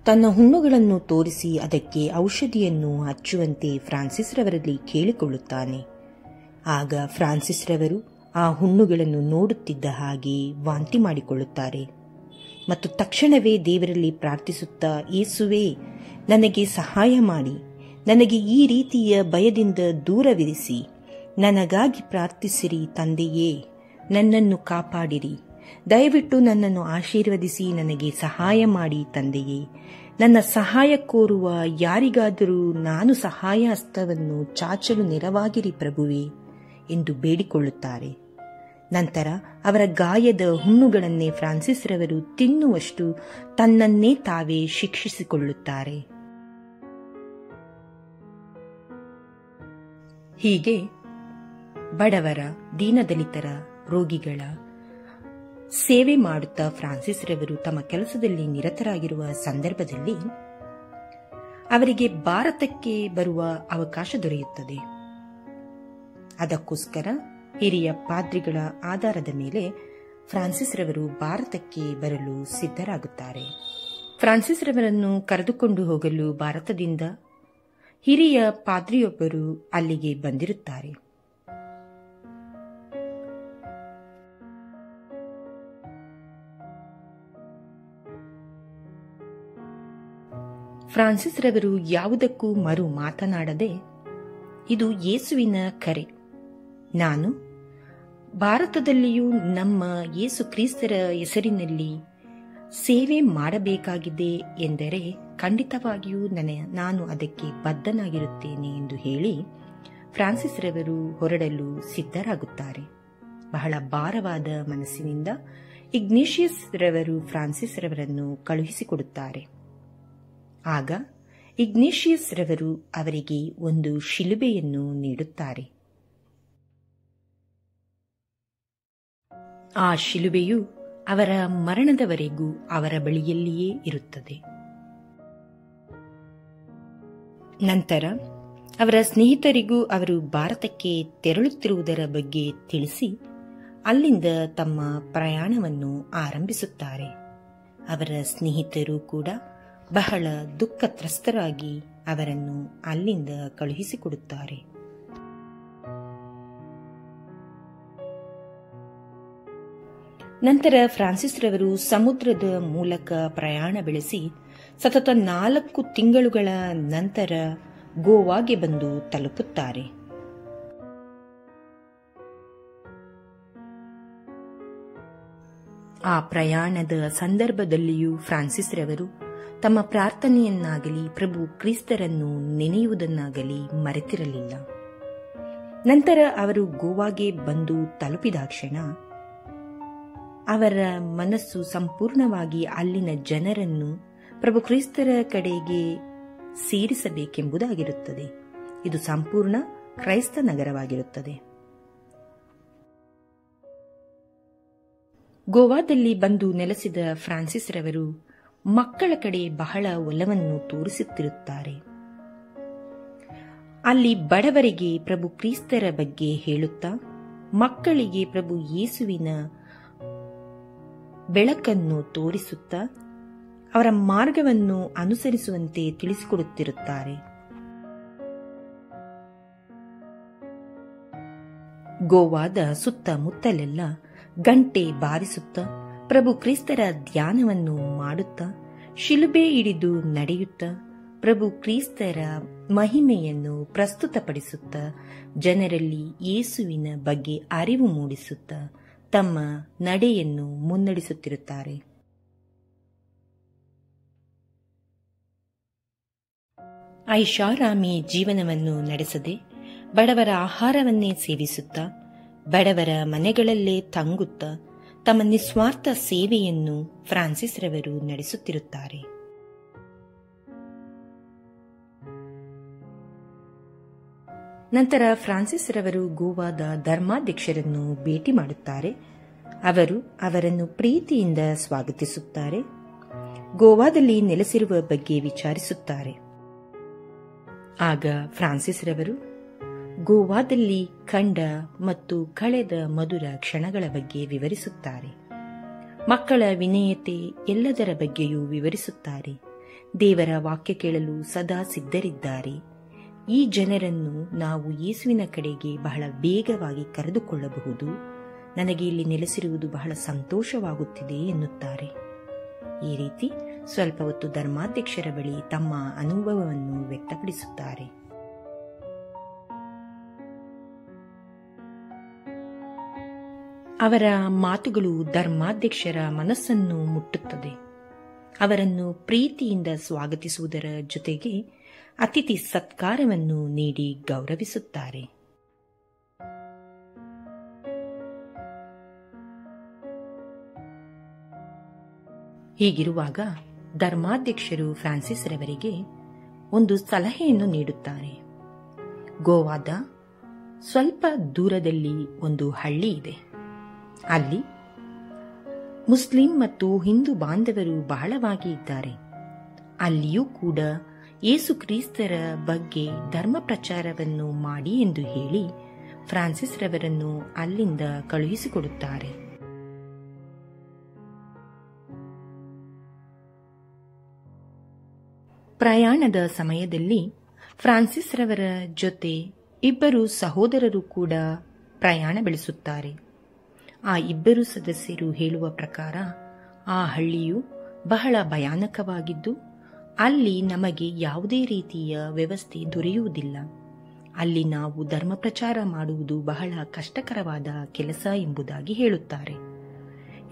ತನ್ನ ಹುಣ್ಣುಗಳನ್ನು ತೋರಿಸಿ ಅದಕ್ಕೆ ಔಷಧಿಯನ್ನು ಹಚ್ಚುವಂತೆ ಫ್ರಾನ್ಸಿಸ್ ರವರಲ್ಲಿ ಕೇಳಿಕೊಳ್ಳುತ್ತಾನೆ. ಆಗ ಫ್ರಾನ್ಸಿಸ್ ರವರು ಆ ಹುಣ್ಣುಗಳನ್ನು ನೋಡುತ್ತಿದ್ದ ಹಾಗೆ ವಾಂತಿ ಮಾಡಿಕೊಳ್ಳುತ್ತಾರೆ ಮತ್ತು ತಕ್ಷಣವೇ ದೇವರಲ್ಲಿ ಪ್ರಾರ್ಥಿಸುತ್ತಾ, ಯೇಸುವೇ, ನನಗೆ ಸಹಾಯ ಮಾಡಿ, ನನಗೆ ಈ ರೀತಿಯ ಭಯದಿಂದ ದೂರವಿರಿಸಿ, ನನಗಾಗಿ ಪ್ರಾರ್ಥಿಸಿರಿ ತಂದೆಯೇ, ನನ್ನನ್ನು ಕಾಪಾಡಿರಿ, ದಯವಿಟ್ಟು ನನ್ನನ್ನು ಆಶೀರ್ವದಿಸಿ, ನನಗೆ ಸಹಾಯ ಮಾಡಿ ತಂದೆಯೇ, ನನ್ನ ಸಹಾಯ ಕೋರುವ ಯಾರಿಗಾದರೂ ನಾನು ಸಹಾಯ ಹಸ್ತವನ್ನು ಚಾಚಲು ನೆರವಾಗಿರಿ ಪ್ರಭುವೇ ಎಂದು ಬೇಡಿಕೊಳ್ಳುತ್ತಾರೆ. ನಂತರ ಅವರ ಗಾಯದ ಹುಣ್ಣುಗಳನ್ನೇ ಫ್ರಾನ್ಸಿಸ್ ರವರು ತಿನ್ನುವಷ್ಟು ತನ್ನನ್ನೇ ತಾವೇ ಶಿಕ್ಷಿಸಿಕೊಳ್ಳುತ್ತಾರೆ. ಹೀಗೆ ಬಡವರ, ದೀನದಲಿತರ, ರೋಗಿಗಳ ಸೇವೆ ಮಾಡುತ್ತಾ ಫ್ರಾನ್ಸಿಸ್ ರವರು ತಮ್ಮ ಕೆಲಸದಲ್ಲಿ ನಿರತರಾಗಿರುವ ಸಂದರ್ಭದಲ್ಲಿ ಅವರಿಗೆ ಭಾರತಕ್ಕೆ ಬರುವ ಅವಕಾಶ ದೊರೆಯುತ್ತದೆ. ಅದಕ್ಕೋಸ್ಕರ ಹಿರಿಯ ಪಾದ್ರಿಗಳ ಆಧಾರದ ಮೇಲೆ ಫ್ರಾನ್ಸಿಸ್ ರವರು ಭಾರತಕ್ಕೆ ಬರಲು ಸಿದ್ಧರಾಗುತ್ತಾರೆ. ಫ್ರಾನ್ಸಿಸ್ ರವರನ್ನು ಕರೆದುಕೊಂಡು ಹೋಗಲು ಭಾರತದಿಂದ ಹಿರಿಯ ಪಾದ್ರಿಯೊಬ್ಬರು ಅಲ್ಲಿಗೆ ಬಂದಿರುತ್ತಾರೆ. ಫ್ರಾನ್ಸಿಸ್ ರವರು ಯಾವುದಕ್ಕೂ ಮರು ಮಾತನಾಡದೆ, ಇದು ಯೇಸುವಿನ ಕರೆ, ನಾನು ಭಾರತದಲ್ಲಿಯೂ ನಮ್ಮ ಯೇಸು ಕ್ರಿಸ್ತರ ಹೆಸರಿನಲ್ಲಿ ಸೇವೆ ಮಾಡಬೇಕಾಗಿದೆ ಎಂದರೆ ಖಂಡಿತವಾಗಿಯೂ ನಾನು ಅದಕ್ಕೆ ಬದ್ಧನಾಗಿರುತ್ತೇನೆ ಎಂದು ಹೇಳಿ ಫ್ರಾನ್ಸಿಸ್ ರವರು ಹೊರಡಲು ಸಿದ್ಧರಾಗುತ್ತಾರೆ. ಬಹಳ ಭಾರವಾದ ಮನಸ್ಸಿನಿಂದ ಇಗ್ನೇಷಿಯಸ್ ರವರು ಫ್ರಾನ್ಸಿಸ್ ರವರನ್ನು ಕಳುಹಿಸಿಕೊಡುತ್ತಾರೆ. ಆಗ ಇಗ್ನೇಷಿಯಸ್ ರವರು ಅವರಿಗೆ ಒಂದು ಶಿಲುಬೆಯನ್ನು ನೀಡುತ್ತಾರೆ. ಆ ಶಿಲುಬೆಯು ಅವರ ಮರಣದವರೆಗೂ ಅವರ ಬಳಿಯಲ್ಲಿಯೇ ಇರುತ್ತದೆ. ನಂತರ ಅವರ ಸ್ನೇಹಿತರಿಗೂ ಅವರು ಭಾರತಕ್ಕೆ ತೆರಳುತ್ತಿರುವುದರ ಬಗ್ಗೆ ತಿಳಿಸಿ ಅಲ್ಲಿಂದ ತಮ್ಮ ಪ್ರಯಾಣವನ್ನು ಆರಂಭಿಸುತ್ತಾರೆ. ಅವರ ಸ್ನೇಹಿತರು ಕೂಡ ಬಹಳ ದುಃಖತ್ರಸ್ತರಾಗಿ ಅವರನ್ನು ಅಲ್ಲಿಂದ ಕಳುಹಿಸಿಕೊಡುತ್ತಾರೆ. ನಂತರ ಫ್ರಾನ್ಸಿಸ್ ರವರು ಸಮುದ್ರದ ಮೂಲಕ ಪ್ರಯಾಣ ಬೆಳೆಸಿ ಸತತ 4 ತಿಂಗಳುಗಳ ನಂತರ ಗೋವಾಗೆ ಬಂದು ತಲುಪುತ್ತಾರೆ. ಆ ಪ್ರಯಾಣದ ಸಂದರ್ಭದಲ್ಲಿಯೂ ಫ್ರಾನ್ಸಿಸ್ ರವರು ತಮ್ಮ ಪ್ರಾರ್ಥನೆಯನ್ನಾಗಲಿ ಪ್ರಭು ಕ್ರಿಸ್ತರನ್ನು ನೆನೆಯುವುದನ್ನಾಗಲಿ ಮರೆತಿರಲಿಲ್ಲ. ನಂತರ ಅವರು ಗೋವಾಗೆ ಬಂದು ತಲುಪಿದಾಕ್ಷಣ ಅವರ ಮನಸ್ಸು ಸಂಪೂರ್ಣವಾಗಿ ಅಲ್ಲಿನ ಜನರನ್ನು ಪ್ರಭು ಕ್ರಿಸ್ತರ ಕಡೆಗೆ ಸೇರಿಸಬೇಕೆಂಬುದಾಗಿರುತ್ತದೆ. ಇದು ಸಂಪೂರ್ಣ ಕ್ರೈಸ್ತ ನಗರವಾಗಿರುತ್ತದೆ. ಗೋವಾದಲ್ಲಿ ಬಂದು ನೆಲೆಸಿದ ಫ್ರಾನ್ಸಿಸ್ ರವರು ಮಕ್ಕಳ ಕಡೆ ಬಹಳ ಒಲವನ್ನು ತೋರಿಸುತ್ತಿರುತ್ತಾರೆ. ಅಲ್ಲಿ ಬಡವರಿಗೆ ಪ್ರಭು ಕ್ರಿಸ್ತರ ಬಗ್ಗೆ ಹೇಳುತ್ತಾ, ಮಕ್ಕಳಿಗೆ ಪ್ರಭು ಯೇಸುವಿನ ಬೆಳಕನ್ನು ತೋರಿಸುತ್ತಾ ಅವರ ಮಾರ್ಗವನ್ನು ಅನುಸರಿಸುವಂತೆ ತಿಳಿಸಿಕೊಡುತ್ತಿರುತ್ತಾರೆ. ಗೋವಾದ ಸುತ್ತಮುತ್ತಲೆಲ್ಲ ಗಂಟೆ ಬಾರಿಸುತ್ತಾ ಪ್ರಭು ಕ್ರಿಸ್ತರ ಧ್ಯಾನವನ್ನು ಮಾಡುತ್ತಾ ಶಿಲುಬೆ ಹಿಡಿದು ನಡೆಯುತ್ತಾ ಪ್ರಭು ಕ್ರಿಸ್ತರ ಮಹಿಮೆಯನ್ನು ಪ್ರಸ್ತುತಪಡಿಸುತ್ತಾ ಜನರಲ್ಲಿ ಯೇಸುವಿನ ಬಗ್ಗೆ ಅರಿವು ಮೂಡಿಸುತ್ತಾ ತಮ್ಮ ನಡೆಯನ್ನು ಮುನ್ನಡೆಸುತ್ತಿರುತ್ತಾರೆ. ಐಷಾರಾಮಿ ಜೀವನವನ್ನು ನಡೆಸದೆ ಬಡವರ ಆಹಾರವನ್ನೇ ಸೇವಿಸುತ್ತಾ ಬಡವರ ಮನೆಗಳಲ್ಲೇ ತಂಗುತ್ತಾ ತಮ್ಮ ನಿಸ್ವಾರ್ಥ ಸೇವೆಯನ್ನು ಫ್ರಾನ್ಸಿಸ್ ರವರು ನಡೆಸುತ್ತಿರುತ್ತಾರೆ. ನಂತರ ಫ್ರಾನ್ಸಿಸ್ ರವರು ಗೋವಾದ ಧರ್ಮಾಧ್ಯಕ್ಷರನ್ನು ಭೇಟಿ ಮಾಡುತ್ತಾರೆ. ಅವರು ಅವರನ್ನು ಪ್ರೀತಿಯಿಂದ ಸ್ವಾಗತಿಸುತ್ತಾರೆ. ಗೋವಾದಲ್ಲಿ ನೆಲೆಸಿರುವ ಬಗ್ಗೆ ವಿಚಾರಿಸುತ್ತಾರೆ. ಆಗ ಫ್ರಾನ್ಸಿಸ್ ರವರು ಗೋವಾದಲ್ಲಿ ಕಂಡ ಮತ್ತು ಕಳೆದ ಮಧುರ ಕ್ಷಣಗಳ ಬಗ್ಗೆ ವಿವರಿಸುತ್ತಾರೆ. ಮಕ್ಕಳ ವಿನಯತೆ ಎಲ್ಲದರ ಬಗ್ಗೆಯೂ ವಿವರಿಸುತ್ತಾರೆ. ದೇವರ ವಾಕ್ಯ ಕೇಳಲು ಸದಾ ಸಿದ್ಧರಿದ್ದಾರೆ. ಈ ಜನರನ್ನು ನಾವು ಯೇಸುವಿನ ಕಡೆಗೆ ಬಹಳ ಬೇಗವಾಗಿ ಕರೆದುಕೊಳ್ಳಬಹುದು. ನನಗೆ ಇಲ್ಲಿ ನೆಲೆಸಿರುವುದು ಬಹಳ ಸಂತೋಷವಾಗುತ್ತಿದೆ ಎನ್ನುತ್ತಾರೆ. ಈ ರೀತಿ ಸ್ವಲ್ಪ ಹೊತ್ತು ಧರ್ಮಾಧ್ಯಕ್ಷರ ಬಳಿ ತಮ್ಮ ಅನುಭವವನ್ನು ವ್ಯಕ್ತಪಡಿಸುತ್ತಾರೆ. ಅವರ ಮಾತುಗಳು ಧರ್ಮಾಧ್ಯಕ್ಷರ ಮನಸ್ಸನ್ನು ಮುಟ್ಟುತ್ತದೆ. ಅವರನ್ನು ಪ್ರೀತಿಯಿಂದ ಸ್ವಾಗತಿಸುವುದರ ಜೊತೆಗೆ ಅತಿಥಿ ಸತ್ಕಾರವನ್ನು ನೀಡಿ ಗೌರವಿಸುತ್ತಾರೆ. ಹೀಗಿರುವಾಗ ಧರ್ಮಾಧ್ಯಕ್ಷರು ಫ್ರಾನ್ಸಿಸ್ ರವರಿಗೆ ಒಂದು ಸಲಹೆಯನ್ನು ನೀಡುತ್ತಾರೆ. ಗೋವಾದ ಸ್ವಲ್ಪ ದೂರದಲ್ಲಿ ಒಂದು ಹಳ್ಳಿ ಇದೆ. ಅಲ್ಲಿ ಮುಸ್ಲಿಂ ಮತ್ತು ಹಿಂದೂ ಬಾಂಧವರು ಬಹಳವಾಗಿ ಇದ್ದಾರೆ. ಅಲ್ಲಿಯೂ ಕೂಡ ಯೇಸು ಕ್ರಿಸ್ತರ ಬಗ್ಗೆ ಧರ್ಮ ಪ್ರಚಾರವನ್ನು ಮಾಡಿ ಎಂದು ಹೇಳಿ ಫ್ರಾನ್ಸಿಸ್ ರವರನ್ನು ಅಲ್ಲಿಂದ ಕಳುಹಿಸಿಕೊಡುತ್ತಾರೆ. ಪ್ರಯಾಣದ ಸಮಯದಲ್ಲಿ ಫ್ರಾನ್ಸಿಸ್ ರವರ ಜೊತೆ ಇಬ್ಬರು ಸಹೋದರರು ಕೂಡ ಪ್ರಯಾಣ ಬೆಳೆಸುತ್ತಾರೆ. ಆ ಇಬ್ಬರು ಸದಸ್ಯರು ಹೇಳುವ ಪ್ರಕಾರ ಆ ಹಳ್ಳಿಯು ಬಹಳ ಭಯಾನಕವಾಗಿದ್ದು ಅಲ್ಲಿ ನಮಗೆ ಯಾವುದೇ ರೀತಿಯ ವ್ಯವಸ್ಥೆ ದೊರೆಯುವುದಿಲ್ಲ. ಅಲ್ಲಿ ನಾವು ಧರ್ಮ ಪ್ರಚಾರ ಮಾಡುವುದು ಬಹಳ ಕಷ್ಟಕರವಾದ ಕೆಲಸ ಎಂಬುದಾಗಿ ಹೇಳುತ್ತಾರೆ.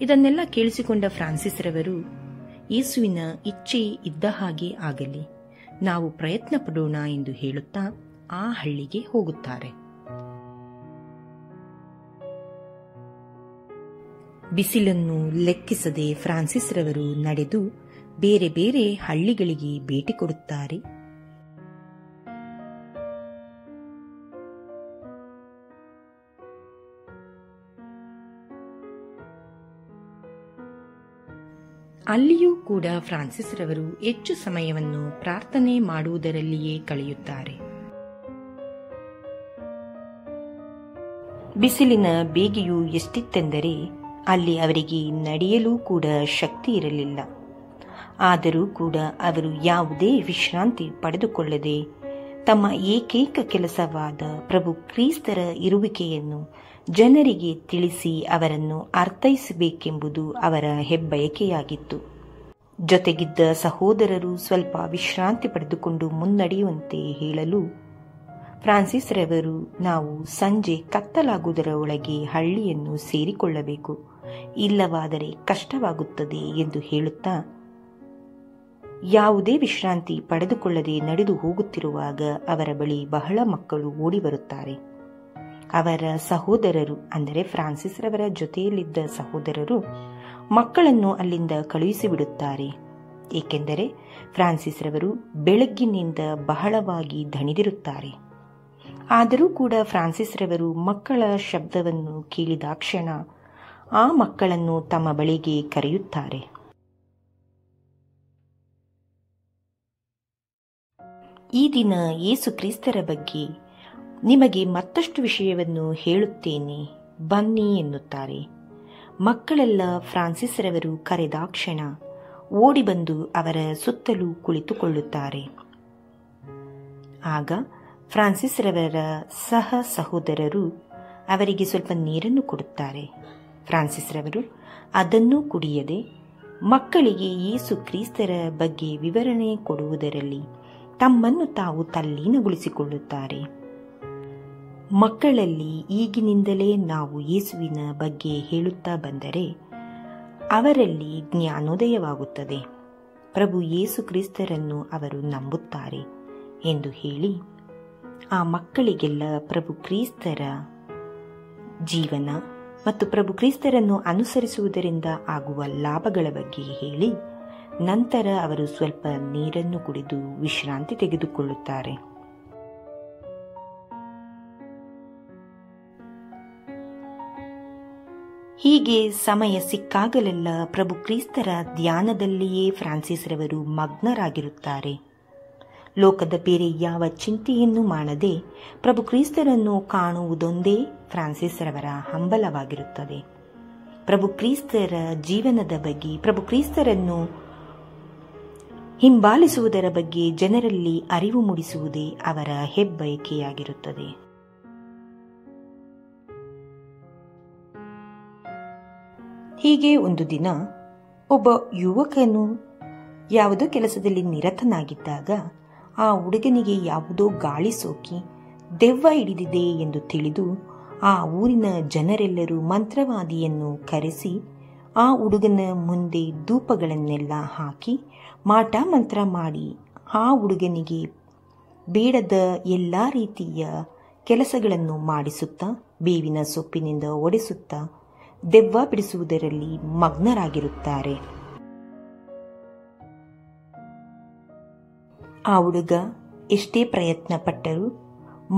ಇದನ್ನೆಲ್ಲ ಕೇಳಿಸಿಕೊಂಡ ಫ್ರಾನ್ಸಿಸ್ ರವರು ಯೇಸುವಿನ ಇಚ್ಛೆ ಇದ್ದ ಹಾಗೆ ಆಗಲಿ, ನಾವು ಪ್ರಯತ್ನ ಪಡೋಣ ಎಂದು ಹೇಳುತ್ತಾ ಆ ಹಳ್ಳಿಗೆ ಹೋಗುತ್ತಾರೆ. ಬಿಸಿಲನ್ನು ಲೆಕ್ಕಿಸದೆ ಫ್ರಾನ್ಸಿಸ್ ರವರು ನಡೆದು ಬೇರೆ ಬೇರೆ ಹಳ್ಳಿಗಳಿಗೆ ಭೇಟಿ ಕೊಡುತ್ತಾರೆ. ಅಲ್ಲಿಯೂ ಕೂಡ ಫ್ರಾನ್ಸಿಸ್ ರವರು ಹೆಚ್ಚು ಸಮಯವನ್ನು ಪ್ರಾರ್ಥನೆ ಮಾಡುವುದರಲ್ಲಿಯೇ ಕಳೆಯುತ್ತಾರೆ. ಬಿಸಿಲಿನ ಬೇಗೆಯು ಎಷ್ಟಿತ್ತೆಂದರೆ ಅಲ್ಲಿ ಅವರಿಗೆ ನಡೆಯಲು ಕೂಡ ಶಕ್ತಿ ಇರಲಿಲ್ಲ. ಆದರೂ ಕೂಡ ಅವರು ಯಾವುದೇ ವಿಶ್ರಾಂತಿ ಪಡೆದುಕೊಳ್ಳದೆ ತಮ್ಮ ಏಕೈಕ ಕೆಲಸವಾದ ಪ್ರಭು ಕ್ರಿಸ್ತರ ಇರುವಿಕೆಯನ್ನು ಜನರಿಗೆ ತಿಳಿಸಿ ಅವರನ್ನು ಅರ್ಥೈಸಬೇಕೆಂಬುದು ಅವರ ಹೆಬ್ಬಯಕೆಯಾಗಿತ್ತು. ಜೊತೆಗಿದ್ದ ಸಹೋದರರು ಸ್ವಲ್ಪ ವಿಶ್ರಾಂತಿ ಪಡೆದುಕೊಂಡು ಮುನ್ನಡೆಯುವಂತೆ ಹೇಳಲು ಫ್ರಾನ್ಸಿಸ್ ರವರು ನಾವು ಸಂಜೆ ಕತ್ತಲಾಗುವುದರ ಒಳಗೆ ಹಳ್ಳಿಯನ್ನು ಸೇರಿಕೊಳ್ಳಬೇಕು, ಇಲ್ಲವಾದರೆ ಕಷ್ಟವಾಗುತ್ತದೆ ಎಂದು ಹೇಳುತ್ತಾ ಯಾವುದೇ ವಿಶ್ರಾಂತಿ ಪಡೆದುಕೊಳ್ಳದೆ ನಡೆದು ಹೋಗುತ್ತಿರುವಾಗ ಅವರ ಬಳಿ ಬಹಳ ಮಕ್ಕಳು ಓಡಿ ಬರುತ್ತಾರೆ. ಅವರ ಸಹೋದರರು ಅಂದರೆ ಫ್ರಾನ್ಸಿಸ್ ರವರ ಜೊತೆಯಲ್ಲಿದ್ದ ಸಹೋದರರು ಮಕ್ಕಳನ್ನು ಅಲ್ಲಿಂದ ಕಳುಹಿಸಿಬಿಡುತ್ತಾರೆ. ಏಕೆಂದರೆ ಫ್ರಾನ್ಸಿಸ್ ರವರು ಬೆಳಗ್ಗಿನಿಂದ ಬಹಳವಾಗಿ ದಣಿದಿರುತ್ತಾರೆ. ಆದರೂ ಕೂಡ ಫ್ರಾನ್ಸಿಸ್ ರವರು ಮಕ್ಕಳ ಶಬ್ದವನ್ನು ಕೇಳಿದಾಕ್ಷಣ ಆ ಮಕ್ಕಳನ್ನು ತಮ್ಮ ಬಳಿಗೆ ಕರೆಯುತ್ತಾರೆ. ಈ ದಿನ ಯೇಸು ಕ್ರಿಸ್ತರ ಬಗ್ಗೆ ನಿಮಗೆ ಮತ್ತಷ್ಟು ವಿಷಯವನ್ನು ಹೇಳುತ್ತೇನೆ, ಬನ್ನಿ ಎನ್ನುತ್ತಾರೆ. ಮಕ್ಕಳೆಲ್ಲ ಫ್ರಾನ್ಸಿಸ್ ರವರು ಕರೆದಾಕ್ಷಣ ಓಡಿ ಬಂದು ಅವರ ಸುತ್ತಲೂ ಕುಳಿತುಕೊಳ್ಳುತ್ತಾರೆ. ಆಗ ಫ್ರಾನ್ಸಿಸ್ ರವರ ಸಹ ಸಹೋದರರು ಅವರಿಗೆ ಸ್ವಲ್ಪ ನೀರನ್ನು ಕೊಡುತ್ತಾರೆ. ಫ್ರಾನ್ಸಿಸ್ ರವರು ಅದನ್ನೂ ಕುಡಿಯದೆ ಮಕ್ಕಳಿಗೆ ಯೇಸು ಕ್ರಿಸ್ತರ ಬಗ್ಗೆ ವಿವರಣೆ ಕೊಡುವುದರಲ್ಲಿ ತಮ್ಮನ್ನು ತಾವು ತಲ್ಲೀನಗೊಳಿಸಿಕೊಳ್ಳುತ್ತಾರೆ. ಮಕ್ಕಳಲ್ಲಿ ಈಗಿನಿಂದಲೇ ನಾವು ಯೇಸುವಿನ ಬಗ್ಗೆ ಹೇಳುತ್ತಾ ಬಂದರೆ ಅವರಲ್ಲಿ ಜ್ಞಾನೋದಯವಾಗುತ್ತದೆ. ಪ್ರಭು ಯೇಸು ಕ್ರಿಸ್ತರನ್ನು ಅವರು ನಂಬುತ್ತಾರೆ ಎಂದು ಹೇಳಿ ಆ ಮಕ್ಕಳಿಗೆಲ್ಲ ಪ್ರಭು ಕ್ರಿಸ್ತರ ಜೀವನ ಮತ್ತು ಪ್ರಭು ಕ್ರಿಸ್ತರನ್ನು ಅನುಸರಿಸುವುದರಿಂದ ಆಗುವ ಲಾಭಗಳ ಬಗ್ಗೆ ಹೇಳಿ ನಂತರ ಅವರು ಸ್ವಲ್ಪ ನೀರನ್ನು ಕುಡಿದು ವಿಶ್ರಾಂತಿ ತೆಗೆದುಕೊಳ್ಳುತ್ತಾರೆ. ಹೀಗೆ ಸಮಯ ಸಿಕ್ಕಾಗಲೆಲ್ಲ ಪ್ರಭು ಕ್ರಿಸ್ತರ ಧ್ಯಾನದಲ್ಲಿಯೇ ಫ್ರಾನ್ಸಿಸ್ ರವರು ಮಗ್ನರಾಗಿರುತ್ತಾರೆ. ಲೋಕದ ಬೇರೆ ಯಾವ ಚಿಂತೆಯನ್ನು ಮಾಡದೆ ಪ್ರಭು ಕ್ರಿಸ್ತರನ್ನು ಕಾಣುವುದೊಂದೇ ಫ್ರಾನ್ಸಿಸ್ ರವರ ಹಂಬಲವಾಗಿರುತ್ತದೆ. ಪ್ರಭು ಕ್ರಿಸ್ತರ ಜೀವನದ ಬಗ್ಗೆ, ಪ್ರಭು ಕ್ರಿಸ್ತರನ್ನು ಹಿಂಬಾಲಿಸುವುದರ ಬಗ್ಗೆ ಜನರಲ್ಲಿ ಅರಿವು ಮೂಡಿಸುವುದೇ ಅವರ ಹೆಬ್ಬಯಕೆಯಾಗಿರುತ್ತದೆ. ಹೀಗೆ ಒಂದು ದಿನ ಒಬ್ಬ ಯುವಕನು ಯಾವುದೋ ಕೆಲಸದಲ್ಲಿ ನಿರತನಾಗಿದ್ದಾಗ ಆ ಹುಡುಗನಿಗೆ ಯಾವುದೋ ಗಾಳಿ ಸೋಕಿ ದೆವ್ವ ಹಿಡಿದಿದೆ ಎಂದು ತಿಳಿದು ಆ ಊರಿನ ಜನರೆಲ್ಲರೂ ಮಂತ್ರವಾದಿಯನ್ನು ಕರೆಸಿ ಆ ಹುಡುಗನ ಮುಂದೆ ಧೂಪಗಳನ್ನೆಲ್ಲ ಹಾಕಿ ಮಾಟ ಮಂತ್ರ ಮಾಡಿ ಆ ಹುಡುಗನಿಗೆ ಬೇಡದ ಎಲ್ಲ ರೀತಿಯ ಕೆಲಸಗಳನ್ನು ಮಾಡಿಸುತ್ತಾ ಬೇವಿನ ಸೊಪ್ಪಿನಿಂದ ಒಡೆಸುತ್ತಾ ದೆವ್ವ ಬಿಡಿಸುವುದರಲ್ಲಿ ಮಗ್ನರಾಗಿರುತ್ತಾರೆ. ಆ ಹುಡುಗ ಎಷ್ಟೇ ಪ್ರಯತ್ನ ಪಟ್ಟರೂ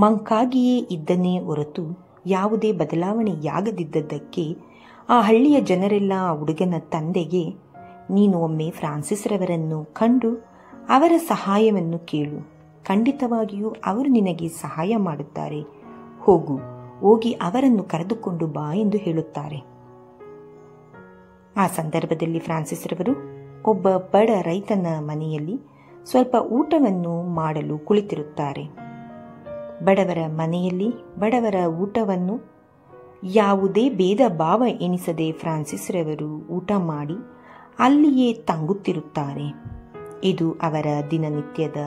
ಮಂಕಾಗಿಯೇ ಇದ್ದನೇ ಹೊರತು ಯಾವುದೇ ಬದಲಾವಣೆಯಾಗದಿದ್ದದ್ದಕ್ಕೆ ಆ ಹಳ್ಳಿಯ ಜನರೆಲ್ಲ ಆ ಹುಡುಗನ ತಂದೆಗೆ, ನೀನು ಒಮ್ಮೆ ಫ್ರಾನ್ಸಿಸ್ ರವರನ್ನು ಕಂಡು ಅವರ ಸಹಾಯವನ್ನು ಕೇಳು, ಖಂಡಿತವಾಗಿಯೂ ಅವರು ನಿನಗೆ ಸಹಾಯ ಮಾಡುತ್ತಾರೆ, ಹೋಗಿ ಅವರನ್ನು ಕರೆದುಕೊಂಡು ಬಾ ಎಂದು ಹೇಳುತ್ತಾರೆ. ಆ ಸಂದರ್ಭದಲ್ಲಿ ಫ್ರಾನ್ಸಿಸ್ ರವರು ಒಬ್ಬ ಬಡ ರೈತನ ಮನೆಯಲ್ಲಿ ಸ್ವಲ್ಪ ಊಟವನ್ನು ಮಾಡಲು ಕುಳಿತಿರುತ್ತಾರೆ. ಬಡವರ ಮನೆಯಲ್ಲಿ ಬಡವರ ಊಟವನ್ನು ಯಾವುದೇ ಭೇದ ಭಾವ ಎಣಿಸದೆ ಫ್ರಾನ್ಸಿಸ್ ರವರು ಊಟ ಮಾಡಿ ಅಲ್ಲಿಯೇ ತಂಗುತ್ತಿರುತ್ತಾರೆ. ಇದು ಅವರ ದಿನನಿತ್ಯದ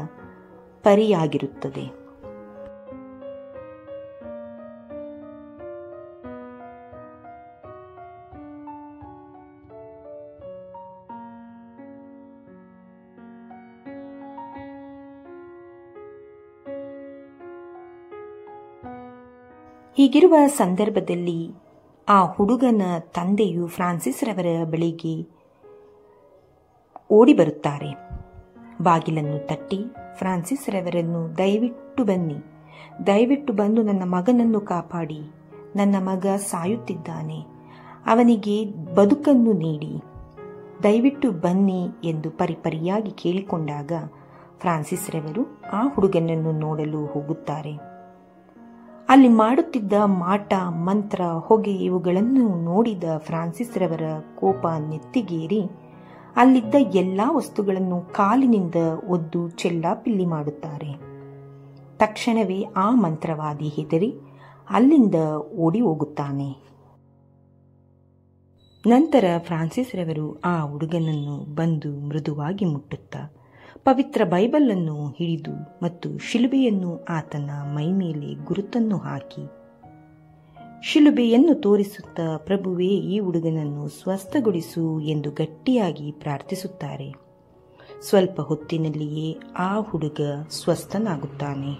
ಪರಿಯಾಗಿರುತ್ತದೆ. ಹೀಗಿರುವ ಸಂದರ್ಭದಲ್ಲಿ ಆ ಹುಡುಗನ ತಂದೆಯು ಫ್ರಾನ್ಸಿಸ್ ರವರ ಬಳಿಗೆ ಓಡಿ ಬರುತ್ತಾರೆ. ಬಾಗಿಲನ್ನು ತಟ್ಟಿ ಫ್ರಾನ್ಸಿಸ್ ರವರನ್ನು ದಯವಿಟ್ಟು ಬಂದು ನನ್ನ ಮಗನನ್ನು ಕಾಪಾಡಿ, ನನ್ನ ಮಗ ಸಾಯುತ್ತಿದ್ದಾನೆ, ಅವನಿಗೆ ಬದುಕನ್ನು ನೀಡಿ, ದಯವಿಟ್ಟು ಬನ್ನಿ ಎಂದು ಪರಿಪರಿಯಾಗಿ ಕೇಳಿಕೊಂಡಾಗ ಫ್ರಾನ್ಸಿಸ್ ರವರು ಆ ಹುಡುಗನನ್ನು ನೋಡಲು ಹೋಗುತ್ತಾರೆ. ಅಲ್ಲಿ ಮಾಡುತ್ತಿದ್ದ ಮಾಟ ಮಂತ್ರ ಹೊಗೆ ಇವುಗಳನ್ನು ನೋಡಿದ ಫ್ರಾನ್ಸಿಸ್ ರವರ ಕೋಪ ನೆತ್ತಿಗೇರಿ ಅಲ್ಲಿದ್ದ ಎಲ್ಲ ವಸ್ತುಗಳನ್ನು ಕಾಲಿನಿಂದ ಒದ್ದು ಚೆಲ್ಲಾಪಿಲ್ಲಿ ಮಾಡುತ್ತಾರೆ. ತಕ್ಷಣವೇ ಆ ಮಂತ್ರವಾದಿ ಹೆದರಿ ಅಲ್ಲಿಂದ ಓಡಿ ಹೋಗುತ್ತಾನೆ. ನಂತರ ಫ್ರಾನ್ಸಿಸ್ ರವರು ಆ ಹುಡುಗನನ್ನು ಬಂದು ಮೃದುವಾಗಿ ಮುಟ್ಟುತ್ತಾ ಪವಿತ್ರ ಬೈಬಲ್ ಅನ್ನು ಹಿಡಿದು ಮತ್ತು ಶಿಲುಬೆಯನ್ನು ಆತನ ಮೈಮೇಲೆ ಗುರುತನ್ನು ಹಾಕಿ ಶಿಲುಬೆಯನ್ನು ತೋರಿಸುತ್ತಾ, ಪ್ರಭುವೇ, ಈ ಹುಡುಗನನ್ನು ಸ್ವಸ್ಥಗೊಳಿಸು ಎಂದು ಗಟ್ಟಿಯಾಗಿ ಪ್ರಾರ್ಥಿಸುತ್ತಾರೆ. ಸ್ವಲ್ಪ ಹೊತ್ತಿನಲ್ಲಿಯೇ ಆ ಹುಡುಗ ಸ್ವಸ್ಥನಾಗುತ್ತಾನೆ.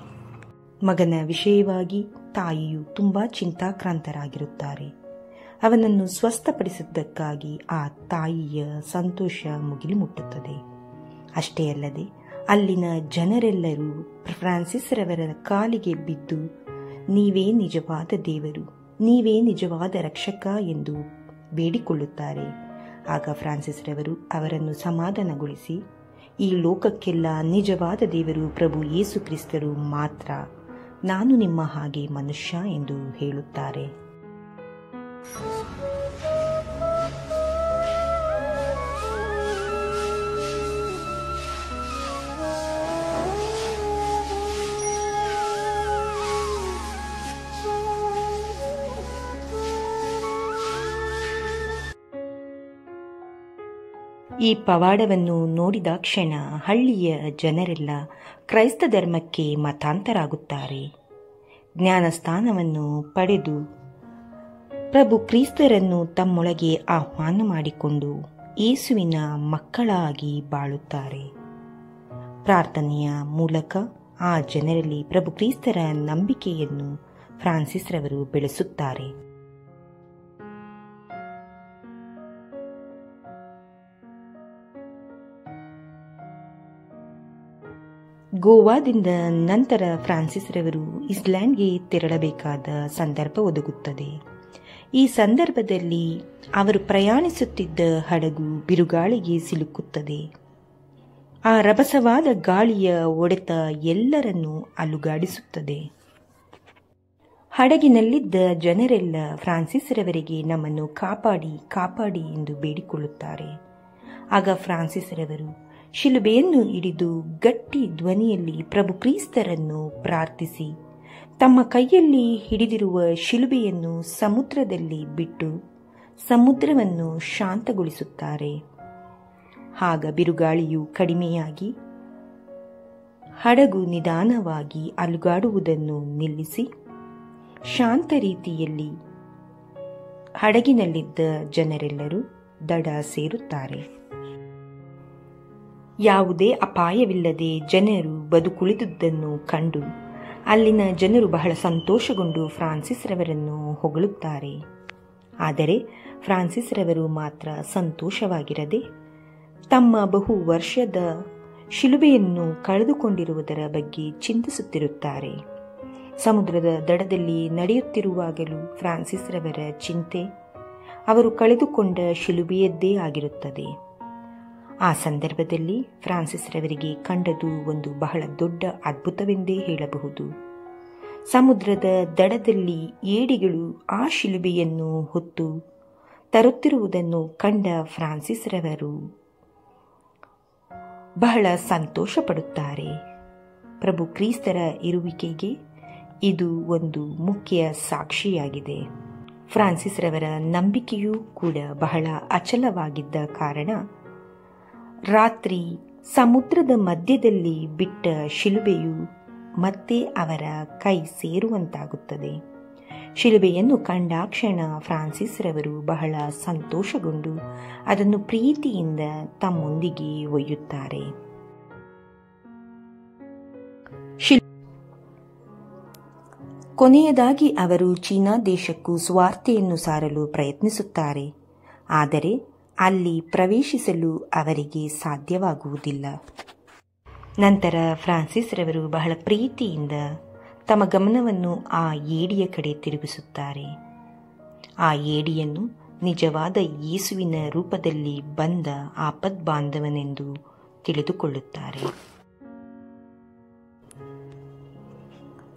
ಮಗನ ವಿಷಯವಾಗಿ ತಾಯಿಯು ತುಂಬಾ ಚಿಂತಾಕ್ರಾಂತರಾಗಿರುತ್ತಾರೆ. ಅವನನ್ನು ಸ್ವಸ್ಥಪಡಿಸಿದ್ದಕ್ಕಾಗಿ ಆ ತಾಯಿಯ ಸಂತೋಷ ಮುಗಿಲು ಮುಟ್ಟುತ್ತದೆ. ಅಷ್ಟೇ ಅಲ್ಲದೆ ಅಲ್ಲಿನ ಜನರೆಲ್ಲರೂ ಫ್ರಾನ್ಸಿಸ್ ರವರ ಕಾಲಿಗೆ ಬಿದ್ದು, ನೀವೇ ನಿಜವಾದ ದೇವರು, ನೀವೇ ನಿಜವಾದ ರಕ್ಷಕ ಎಂದು ಬೇಡಿಕೊಳ್ಳುತ್ತಾರೆ. ಆಗ ಫ್ರಾನ್ಸಿಸ್ ರವರು ಅವರನ್ನು ಸಮಾಧಾನಗೊಳಿಸಿ, ಈ ಲೋಕಕ್ಕೆಲ್ಲ ನಿಜವಾದ ದೇವರು ಪ್ರಭು ಯೇಸು ಕ್ರಿಸ್ತರು ಮಾತ್ರ, ನಾನು ನಿಮ್ಮ ಹಾಗೆ ಮನುಷ್ಯ ಎಂದು ಹೇಳುತ್ತಾರೆ. ಈ ಪವಾಡವನ್ನು ನೋಡಿದ ಕ್ಷಣ ಹಳ್ಳಿಯ ಜನರೆಲ್ಲ ಕ್ರೈಸ್ತ ಧರ್ಮಕ್ಕೆ ಮತಾಂತರಾಗುತ್ತಾರೆ. ಜ್ಞಾನಸ್ಥಾನವನ್ನು ಪಡೆದು ಪ್ರಭು ಕ್ರಿಸ್ತರನ್ನು ತಮ್ಮೊಳಗೆ ಆಹ್ವಾನ ಮಾಡಿಕೊಂಡು ಯೇಸುವಿನ ಮಕ್ಕಳಾಗಿ ಬಾಳುತ್ತಾರೆ. ಪ್ರಾರ್ಥನೆಯ ಮೂಲಕ ಆ ಜನರಲ್ಲಿ ಪ್ರಭು ಕ್ರಿಸ್ತರ ನಂಬಿಕೆಯನ್ನು ಫ್ರಾನ್ಸಿಸ್ ರವರು ಬೆಳೆಸುತ್ತಾರೆ. ಗೋವಾದಿಂದ ನಂತರ ಫ್ರಾನ್ಸಿಸ್ ರವರು ಐಸ್ಲ್ಯಾಂಡ್ಗೆ ತೆರಳಬೇಕಾದ ಸಂದರ್ಭ ಒದಗುತ್ತದೆ. ಈ ಸಂದರ್ಭದಲ್ಲಿ ಅವರು ಪ್ರಯಾಣಿಸುತ್ತಿದ್ದ ಹಡಗು ಬಿರುಗಾಳಿಗೆ ಸಿಲುಕುತ್ತದೆ. ಆ ರಭಸವಾದ ಗಾಳಿಯ ಹೊಡೆತ ಎಲ್ಲರನ್ನೂ ಅಲುಗಾಡಿಸುತ್ತದೆ. ಹಡಗಿನಲ್ಲಿದ್ದ ಜನರೆಲ್ಲ ಫ್ರಾನ್ಸಿಸ್ ರವರಿಗೆ ನಮ್ಮನ್ನು ಕಾಪಾಡಿ ಕಾಪಾಡಿ ಎಂದು ಬೇಡಿಕೊಳ್ಳುತ್ತಾರೆ. ಆಗ ಫ್ರಾನ್ಸಿಸ್ ರವರು ಶಿಲುಬೆಯನ್ನು ಹಿಡಿದು ಗಟ್ಟಿ ಧ್ವನಿಯಲ್ಲಿ ಪ್ರಭು ಕ್ರಿಸ್ತರನ್ನು ಪ್ರಾರ್ಥಿಸಿ ತಮ್ಮ ಕೈಯಲ್ಲಿ ಹಿಡಿದಿರುವ ಶಿಲುಬೆಯನ್ನು ಸಮುದ್ರದಲ್ಲಿ ಬಿಟ್ಟು ಸಮುದ್ರವನ್ನು ಶಾಂತಗೊಳಿಸುತ್ತಾರೆ. ಆಗ ಬಿರುಗಾಳಿಯು ಕಡಿಮೆಯಾಗಿ ಹಡಗು ನಿಧಾನವಾಗಿ ಅಲುಗಾಡುವುದನ್ನು ನಿಲ್ಲಿಸಿ ಶಾಂತ ರೀತಿಯಲ್ಲಿ ಹಡಗಿನಲ್ಲಿದ್ದ ಜನರೆಲ್ಲರೂ ದಡ ಸೇರುತ್ತಾರೆ. ಯಾವುದೇ ಅಪಾಯವಿಲ್ಲದೆ ಜನರು ಬದುಕುಳಿದುದನ್ನು ಕಂಡು ಅಲ್ಲಿನ ಜನರು ಬಹಳ ಸಂತೋಷಗೊಂಡು ಫ್ರಾನ್ಸಿಸ್ ರವರನ್ನು ಹೊಗಳುತ್ತಾರೆ. ಆದರೆ ಫ್ರಾನ್ಸಿಸ್ ರವರು ಮಾತ್ರ ಸಂತೋಷವಾಗಿರದೆ ತಮ್ಮ ಬಹು ವರ್ಷದ ಶಿಲುಬೆಯನ್ನು ಕಳೆದುಕೊಂಡಿರುವುದರ ಬಗ್ಗೆ ಚಿಂತಿಸುತ್ತಿರುತ್ತಾರೆ. ಸಮುದ್ರದ ದಡದಲ್ಲಿ ನಡೆಯುತ್ತಿರುವಾಗಲೂ ಫ್ರಾನ್ಸಿಸ್ ರವರ ಚಿಂತೆ ಅವರು ಕಳೆದುಕೊಂಡ ಶಿಲುಬೆಯದ್ದೇ ಆಗಿರುತ್ತದೆ. ಆ ಸಂದರ್ಭದಲ್ಲಿ ಫ್ರಾನ್ಸಿಸ್ ರವರಿಗೆ ಕಂಡದು ಒಂದು ಬಹಳ ದೊಡ್ಡ ಅದ್ಭುತವೆಂದೇ ಹೇಳಬಹುದು. ಸಮುದ್ರದ ದಡದಲ್ಲಿ ಏಡಿಗಳು ಆ ಶಿಲುಬೆಯನ್ನು ಹೊತ್ತು ತರುತ್ತಿರುವುದನ್ನು ಕಂಡ ಫ್ರಾನ್ಸಿಸ್ ರವರು ಬಹಳ ಸಂತೋಷ ಪಡುತ್ತಾರೆ. ಪ್ರಭು ಕ್ರಿಸ್ತರ ಇರುವಿಕೆಗೆ ಇದು ಒಂದು ಮುಖ್ಯ ಸಾಕ್ಷಿಯಾಗಿದೆ. ಫ್ರಾನ್ಸಿಸ್ ರವರ ನಂಬಿಕೆಯೂ ಕೂಡ ಬಹಳ ಅಚಲವಾಗಿದ್ದ ಕಾರಣ ರಾತ್ರಿ ಸಮುದ್ರದ ಮಧ್ಯದಲ್ಲಿ ಬಿಟ್ಟ ಶಿಲುಬೆಯು ಮತ್ತೆ ಅವರ ಕೈ ಸೇರುವಂತಾಗುತ್ತದೆ. ಶಿಲುಬೆಯನ್ನು ಕಂಡಾಕ್ಷಣ ಫ್ರಾನ್ಸಿಸ್ ರವರು ಬಹಳ ಸಂತೋಷಗೊಂಡು ಅದನ್ನು ಪ್ರೀತಿಯಿಂದ ತಮ್ಮೊಂದಿಗೆ ಒಯ್ಯುತ್ತಾರೆ. ಕೊನೆಯದಾಗಿ ಅವರು ಚೀನಾ ದೇಶಕ್ಕೂ ಸುವಾರ್ತೆಯನ್ನು ಸಾರಲು ಪ್ರಯತ್ನಿಸುತ್ತಾರೆ. ಆದರೆ ಅಲ್ಲಿ ಪ್ರವೇಶಿಸಲು ಅವರಿಗೆ ಸಾಧ್ಯವಾಗುವುದಿಲ್ಲ. ನಂತರ ಫ್ರಾನ್ಸಿಸ್ ರವರು ಬಹಳ ಪ್ರೀತಿಯಿಂದ ತಮ್ಮ ಗಮನವನ್ನು ಆ ಏಡಿಯ ಕಡೆ ತಿರುಗಿಸುತ್ತಾರೆ. ಆ ಏಡಿಯನ್ನು ನಿಜವಾದ ಯೇಸುವಿನ ರೂಪದಲ್ಲಿ ಬಂದ ಆಪದ್ಬಾಂಧವನೆಂದು ತಿಳಿದುಕೊಳ್ಳುತ್ತಾರೆ.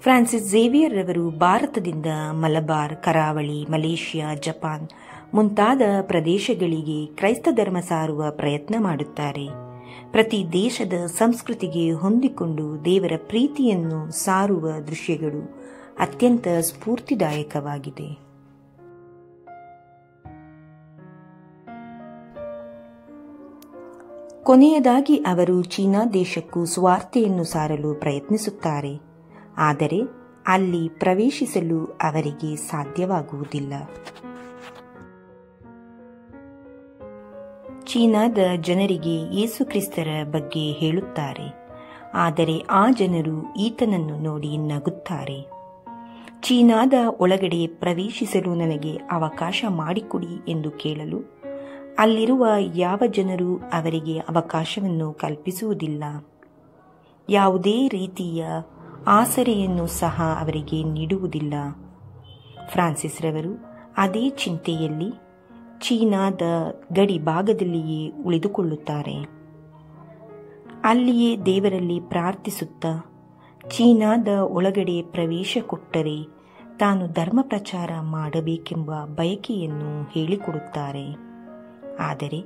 ಫ್ರಾನ್ಸಿಸ್ ಝೇವಿಯರ್ ರವರು ಭಾರತದಿಂದ ಮಲಬಾರ್, ಕರಾವಳಿ, ಮಲೇಷಿಯಾ, ಜಪಾನ್ ಮುಂತಾದ ಪ್ರದೇಶಗಳಿಗೆ ಕ್ರೈಸ್ತ ಧರ್ಮ ಸಾರುವ ಪ್ರಯತ್ನ ಮಾಡುತ್ತಾರೆ. ಪ್ರತಿ ದೇಶದ ಸಂಸ್ಕೃತಿಗೆ ಹೊಂದಿಕೊಂಡು ದೇವರ ಪ್ರೀತಿಯನ್ನು ಸಾರುವ ದೃಶ್ಯಗಳು ಅತ್ಯಂತ ಸ್ಫೂರ್ತಿದಾಯಕವಾಗಿದೆ. ಕೊನೆಯದಾಗಿ ಅವರು ಚೀನಾ ದೇಶಕ್ಕೂ ಸುವಾರ್ತೆಯನ್ನು ಸಾರಲು ಪ್ರಯತ್ನಿಸುತ್ತಾರೆ. ಆದರೆ ಅಲ್ಲಿ ಪ್ರವೇಶಿಸಲು ಅವರಿಗೆ ಸಾಧ್ಯವಾಗುವುದಿಲ್ಲ. ಚೀನಾದ ಜನರಿಗೆ ಯೇಸು ಕ್ರಿಸ್ತರ ಬಗ್ಗೆ ಹೇಳುತ್ತಾರೆ. ಆದರೆ ಆ ಜನರು ಈತನನ್ನು ನೋಡಿ ನಗುತ್ತಾರೆ. ಚೀನಾದ ಒಳಗಡೆ ಪ್ರವೇಶಿಸಲು ನನಗೆ ಅವಕಾಶ ಮಾಡಿಕೊಡಿ ಎಂದು ಕೇಳಲು ಅಲ್ಲಿರುವ ಯಾವ ಜನರು ಅವರಿಗೆ ಅವಕಾಶವನ್ನು ಕಲ್ಪಿಸುವುದಿಲ್ಲ. ಯಾವುದೇ ರೀತಿಯ ಆಸರೆಯನ್ನು ಸಹ ಅವರಿಗೆ ನೀಡುವುದಿಲ್ಲ. ಫ್ರಾನ್ಸಿಸ್ ರವರು ಅದೇ ಚಿಂತೆಯಲ್ಲಿ ಚೀನಾದ ಗಡಿ ಭಾಗದಲ್ಲಿಯೇ ಉಳಿದುಕೊಳ್ಳುತ್ತಾರೆ. ಅಲ್ಲಿಯೇ ದೇವರಲ್ಲಿ ಪ್ರಾರ್ಥಿಸುತ್ತಾ ಚೀನಾದ ಒಳಗಡೆ ಪ್ರವೇಶ ಕೊಟ್ಟರೆ ತಾನು ಧರ್ಮ ಪ್ರಚಾರ ಮಾಡಬೇಕೆಂಬ ಬಯಕೆಯನ್ನು ಹೇಳಿಕೊಡುತ್ತಾರೆ. ಆದರೆ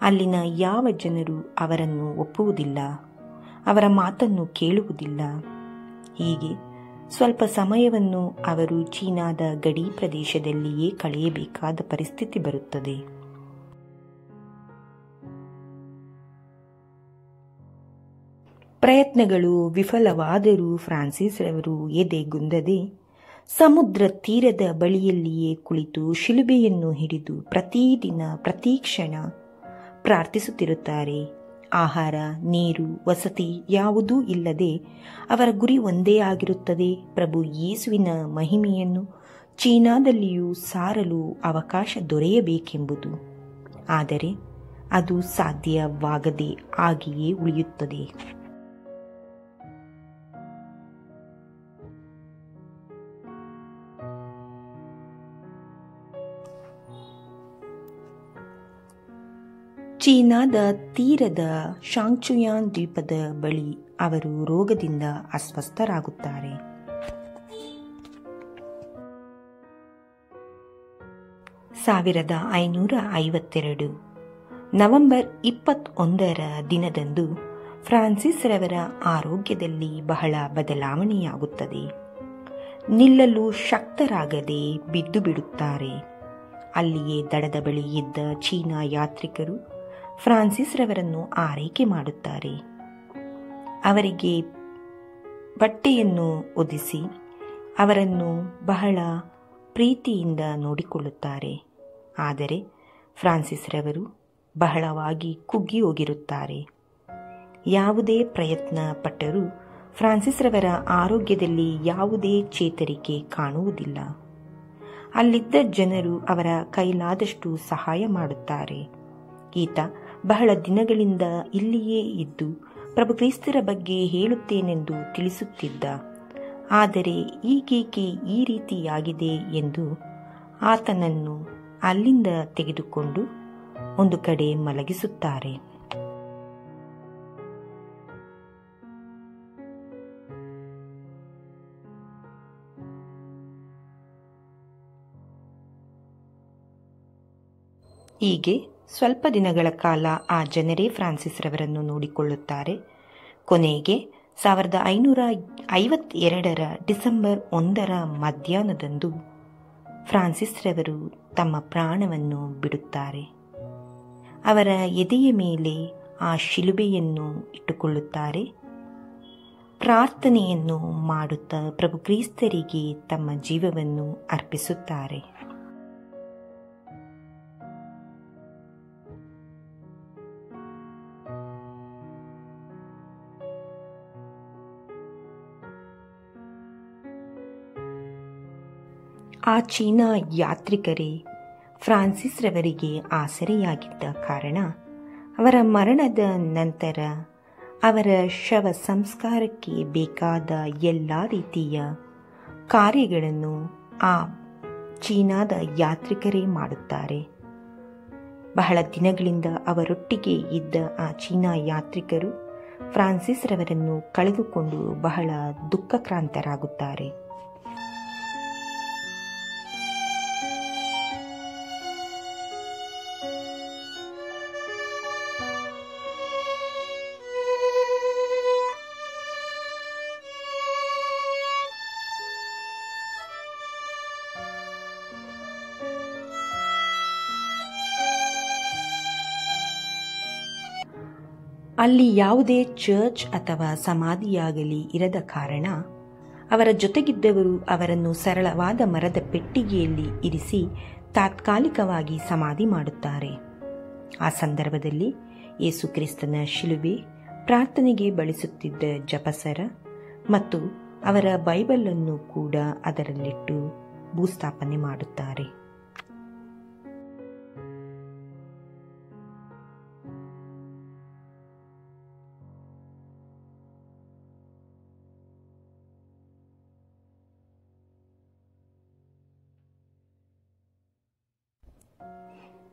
ಅಲ್ಲಿನ ಯಾವ ಜನರು ಅವರನ್ನು ಒಪ್ಪುವುದಿಲ್ಲ, ಅವರ ಮಾತನ್ನು ಕೇಳುವುದಿಲ್ಲ. ಹೀಗೆ ಸ್ವಲ್ಪ ಸಮಯವನ್ನು ಅವರು ಚೀನಾದ ಗಡಿ ಪ್ರದೇಶದಲ್ಲಿಯೇ ಕಳೆಯಬೇಕಾದ ಪರಿಸ್ಥಿತಿ ಬರುತ್ತದೆ. ಪ್ರಯತ್ನಗಳು ವಿಫಲವಾದರೂ ಫ್ರಾನ್ಸಿಸ್ ರವರು ಎದೆಗುಂದದೆ ಸಮುದ್ರ ತೀರದ ಬಳಿಯಲ್ಲಿಯೇ ಕುಳಿತು ಶಿಲುಬೆಯನ್ನು ಹಿಡಿದು ಪ್ರತಿದಿನ ಪ್ರತಿಕ್ಷಣ ಪ್ರಾರ್ಥಿಸುತ್ತಿರುತ್ತಾರೆ. ಆಹಾರ, ನೀರು, ವಸತಿ ಯಾವುದೂ ಇಲ್ಲದೆ ಅವರ ಗುರಿ ಒಂದೇ ಆಗಿರುತ್ತದೆ: ಪ್ರಭು ಯೇಸುವಿನ ಮಹಿಮೆಯನ್ನು ಚೀನಾದಲ್ಲಿಯೂ ಸಾರಲು ಅವಕಾಶ ದೊರೆಯಬೇಕೆಂಬುದು. ಆದರೆ ಅದು ಸಾಧ್ಯವಾಗದೆ ಹಾಗೆಯೇ ಉಳಿಯುತ್ತದೆ. ಚೀನಾದ ತೀರದ ಶಾಂಗ್ಚುಯಾನ್ ದ್ವೀಪದ ಬಳಿ ಅವರು ರೋಗದಿಂದ ಅಸ್ವಸ್ಥರಾಗುತ್ತಾರೆ. 1552 ನವೆಂಬರ್ 21ರ ದಿನದಂದು ಫ್ರಾನ್ಸಿಸ್ ರವರ ಆರೋಗ್ಯದಲ್ಲಿ ಬಹಳ ಬದಲಾವಣೆಯಾಗುತ್ತದೆ. ನಿಲ್ಲಲು ಶಕ್ತರಾಗದೆ ಬಿದ್ದು ಬಿಡುತ್ತಾರೆ. ಅಲ್ಲಿಯೇ ದಡದ ಬಳಿ ಇದ್ದ ಚೀನಾ ಯಾತ್ರಿಕರು ಫ್ರಾನ್ಸಿಸ್ ರವರನ್ನು ಆರೈಕೆ ಮಾಡುತ್ತಾರೆ. ಅವರಿಗೆ ಬಟ್ಟೆಯನ್ನು ಒದಿಸಿ ಅವರನ್ನು ಬಹಳ ಪ್ರೀತಿಯಿಂದ ನೋಡಿಕೊಳ್ಳುತ್ತಾರೆ. ಆದರೆ ಫ್ರಾನ್ಸಿಸ್ ರವರು ಬಹಳವಾಗಿ ಕುಗ್ಗಿ ಹೋಗಿರುತ್ತಾರೆ. ಯಾವುದೇ ಪ್ರಯತ್ನ ಪಟ್ಟರೂ ಫ್ರಾನ್ಸಿಸ್ ರವರ ಆರೋಗ್ಯದಲ್ಲಿ ಯಾವುದೇ ಚೇತರಿಕೆ ಕಾಣುವುದಿಲ್ಲ. ಅಲ್ಲಿದ್ದ ಜನರು ಅವರ ಕೈಲಾದಷ್ಟು ಸಹಾಯ ಮಾಡುತ್ತಾರೆ. ಈತ ಬಹಳ ದಿನಗಳಿಂದ ಇಲ್ಲಿಯೇ ಇದ್ದು ಪ್ರಭು ಕ್ರಿಸ್ತರ ಬಗ್ಗೆ ಹೇಳುತ್ತೇನೆಂದು ತಿಳಿಸುತ್ತಿದ್ದ. ಆದರೆ ಈಗೇಕೆ ಈ ರೀತಿಯಾಗಿದೆ ಎಂದು ಆತನನ್ನು ಅಲ್ಲಿಂದ ತೆಗೆದುಕೊಂಡು ಒಂದು ಕಡೆ ಮಲಗಿಸುತ್ತಾರೆ. ಹೀಗೆ ಸ್ವಲ್ಪ ದಿನಗಳ ಕಾಲ ಆ ಜನರೇ ಫ್ರಾನ್ಸಿಸ್ ರವರನ್ನು ನೋಡಿಕೊಳ್ಳುತ್ತಾರೆ. ಕೊನೆಗೆ 1552ರ ಡಿಸೆಂಬರ್ 1ರ ಮಧ್ಯಾಹ್ನದಂದು ಫ್ರಾನ್ಸಿಸ್ ರವರು ತಮ್ಮ ಪ್ರಾಣವನ್ನು ಬಿಡುತ್ತಾರೆ. ಅವರ ಎದೆಯ ಮೇಲೆ ಆ ಶಿಲುಬೆಯನ್ನು ಇಟ್ಟುಕೊಳ್ಳುತ್ತಾರೆ. ಪ್ರಾರ್ಥನೆಯನ್ನು ಮಾಡುತ್ತಾ ಪ್ರಭು ಕ್ರಿಸ್ತರಿಗೆ ತಮ್ಮ ಜೀವವನ್ನು ಅರ್ಪಿಸುತ್ತಾರೆ. ಆ ಚೀನಾ ಯಾತ್ರಿಕರೇ ಫ್ರಾನ್ಸಿಸ್ ರವರಿಗೆ ಆಸರೆಯಾಗಿದ್ದ ಕಾರಣ ಅವರ ಮರಣದ ನಂತರ ಅವರ ಶವ ಸಂಸ್ಕಾರಕ್ಕೆ ಬೇಕಾದ ಎಲ್ಲ ರೀತಿಯ ಕಾರ್ಯಗಳನ್ನು ಆ ಚೀನಾದ ಯಾತ್ರಿಕರೇ ಮಾಡುತ್ತಾರೆ. ಬಹಳ ದಿನಗಳಿಂದ ಅವರೊಟ್ಟಿಗೆ ಇದ್ದ ಆ ಚೀನಾ ಯಾತ್ರಿಕರು ಫ್ರಾನ್ಸಿಸ್ ರವರನ್ನು ಕಳೆದುಕೊಂಡು ಬಹಳ ದುಃಖಕ್ರಾಂತರಾಗುತ್ತಾರೆ. ಅಲ್ಲಿ ಯಾವುದೇ ಚರ್ಚ್ ಅಥವಾ ಸಮಾಧಿಯಾಗಲಿ ಇರದ ಕಾರಣ ಅವರ ಜೊತೆಗಿದ್ದವರು ಅವರನ್ನು ಸರಳವಾದ ಮರದ ಪೆಟ್ಟಿಗೆಯಲ್ಲಿ ಇರಿಸಿ ತಾತ್ಕಾಲಿಕವಾಗಿ ಸಮಾಧಿ ಮಾಡುತ್ತಾರೆ. ಆ ಸಂದರ್ಭದಲ್ಲಿ ಯೇಸು ಕ್ರಿಸ್ತನ ಶಿಲುಬೆ, ಪ್ರಾರ್ಥನೆಗೆ ಬಳಸುತ್ತಿದ್ದ ಜಪಸರ ಮತ್ತು ಅವರ ಬೈಬಲ್ ಅನ್ನು ಕೂಡ ಅದರಲ್ಲಿಟ್ಟು ಭೂಸ್ಥಾಪನೆ ಮಾಡುತ್ತಾರೆ.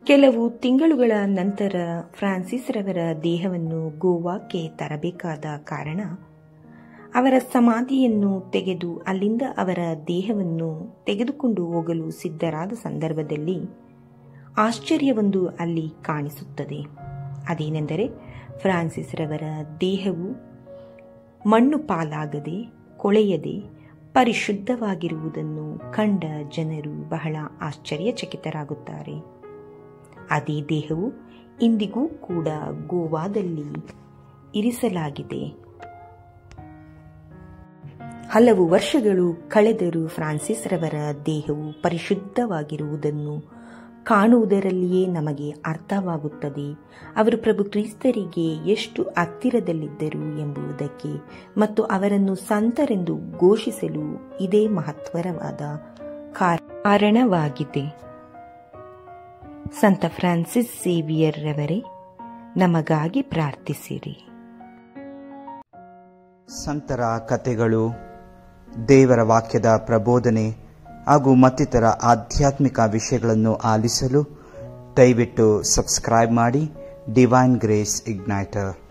ಕೆಲವು ತಿಂಗಳುಗಳ ನಂತರ ಫ್ರಾನ್ಸಿಸ್ ರವರ ದೇಹವನ್ನು ಗೋವಾಕ್ಕೆ ತರಬೇಕಾದ ಕಾರಣ ಅವರ ಸಮಾಧಿಯನ್ನು ತೆಗೆದು ಅಲ್ಲಿಂದ ಅವರ ದೇಹವನ್ನು ತೆಗೆದುಕೊಂಡು ಹೋಗಲು ಸಿದ್ಧರಾದ ಸಂದರ್ಭದಲ್ಲಿ ಆಶ್ಚರ್ಯವೊಂದು ಅಲ್ಲಿ ಕಾಣಿಸುತ್ತದೆ. ಅದೇನೆಂದರೆ ಫ್ರಾನ್ಸಿಸ್ ರವರ ದೇಹವು ಮಣ್ಣು ಪಾಲಾಗದೆ ಕೊಳೆಯದೆ ಪರಿಶುದ್ಧವಾಗಿರುವುದನ್ನು ಕಂಡ ಜನರು ಬಹಳ ಆಶ್ಚರ್ಯಚಕಿತರಾಗುತ್ತಾರೆ. ಅದೇ ದೇಹವು ಇಂದಿಗೂ ಕೂಡ ಗೋವಾದಲ್ಲಿ ಇರಿಸಲಾಗಿದೆ. ಹಲವು ವರ್ಷಗಳು ಕಳೆದರೂ ಫ್ರಾನ್ಸಿಸ್ ರವರ ದೇಹವು ಪರಿಶುದ್ಧವಾಗಿರುವುದನ್ನು ಕಾಣುವುದರಲ್ಲಿಯೇ ನಮಗೆ ಅರ್ಥವಾಗುತ್ತದೆ ಅವರು ಪ್ರಭು ಕ್ರಿಸ್ತರಿಗೆ ಎಷ್ಟು ಹತ್ತಿರದಲ್ಲಿದ್ದರು ಎಂಬುದಕ್ಕೆ. ಮತ್ತು ಅವರನ್ನು ಸಂತರೆಂದು ಘೋಷಿಸಲು ಇದೇ ಮಹತ್ವರವಾದ ಕಾರಣವಾಗಿದೆ. ಸಂತ ಫ್ರಾನ್ಸಿಸ್ ಸೇವಿಯರ್ ರವರೇ, ನಮಗಾಗಿ ಪ್ರಾರ್ಥಿಸಿರಿ. ಸಂತರ ಕಥೆಗಳು, ದೇವರ ವಾಕ್ಯದ ಪ್ರಬೋಧನೆ ಹಾಗೂ ಮತ್ತಿತರ ಆಧ್ಯಾತ್ಮಿಕ ವಿಷಯಗಳನ್ನು ಆಲಿಸಲು ದಯವಿಟ್ಟು ಸಬ್ಸ್ಕ್ರೈಬ್ ಮಾಡಿ ಡಿವೈನ್ ಗ್ರೇಸ್ ಇಗ್ನೈಟರ್.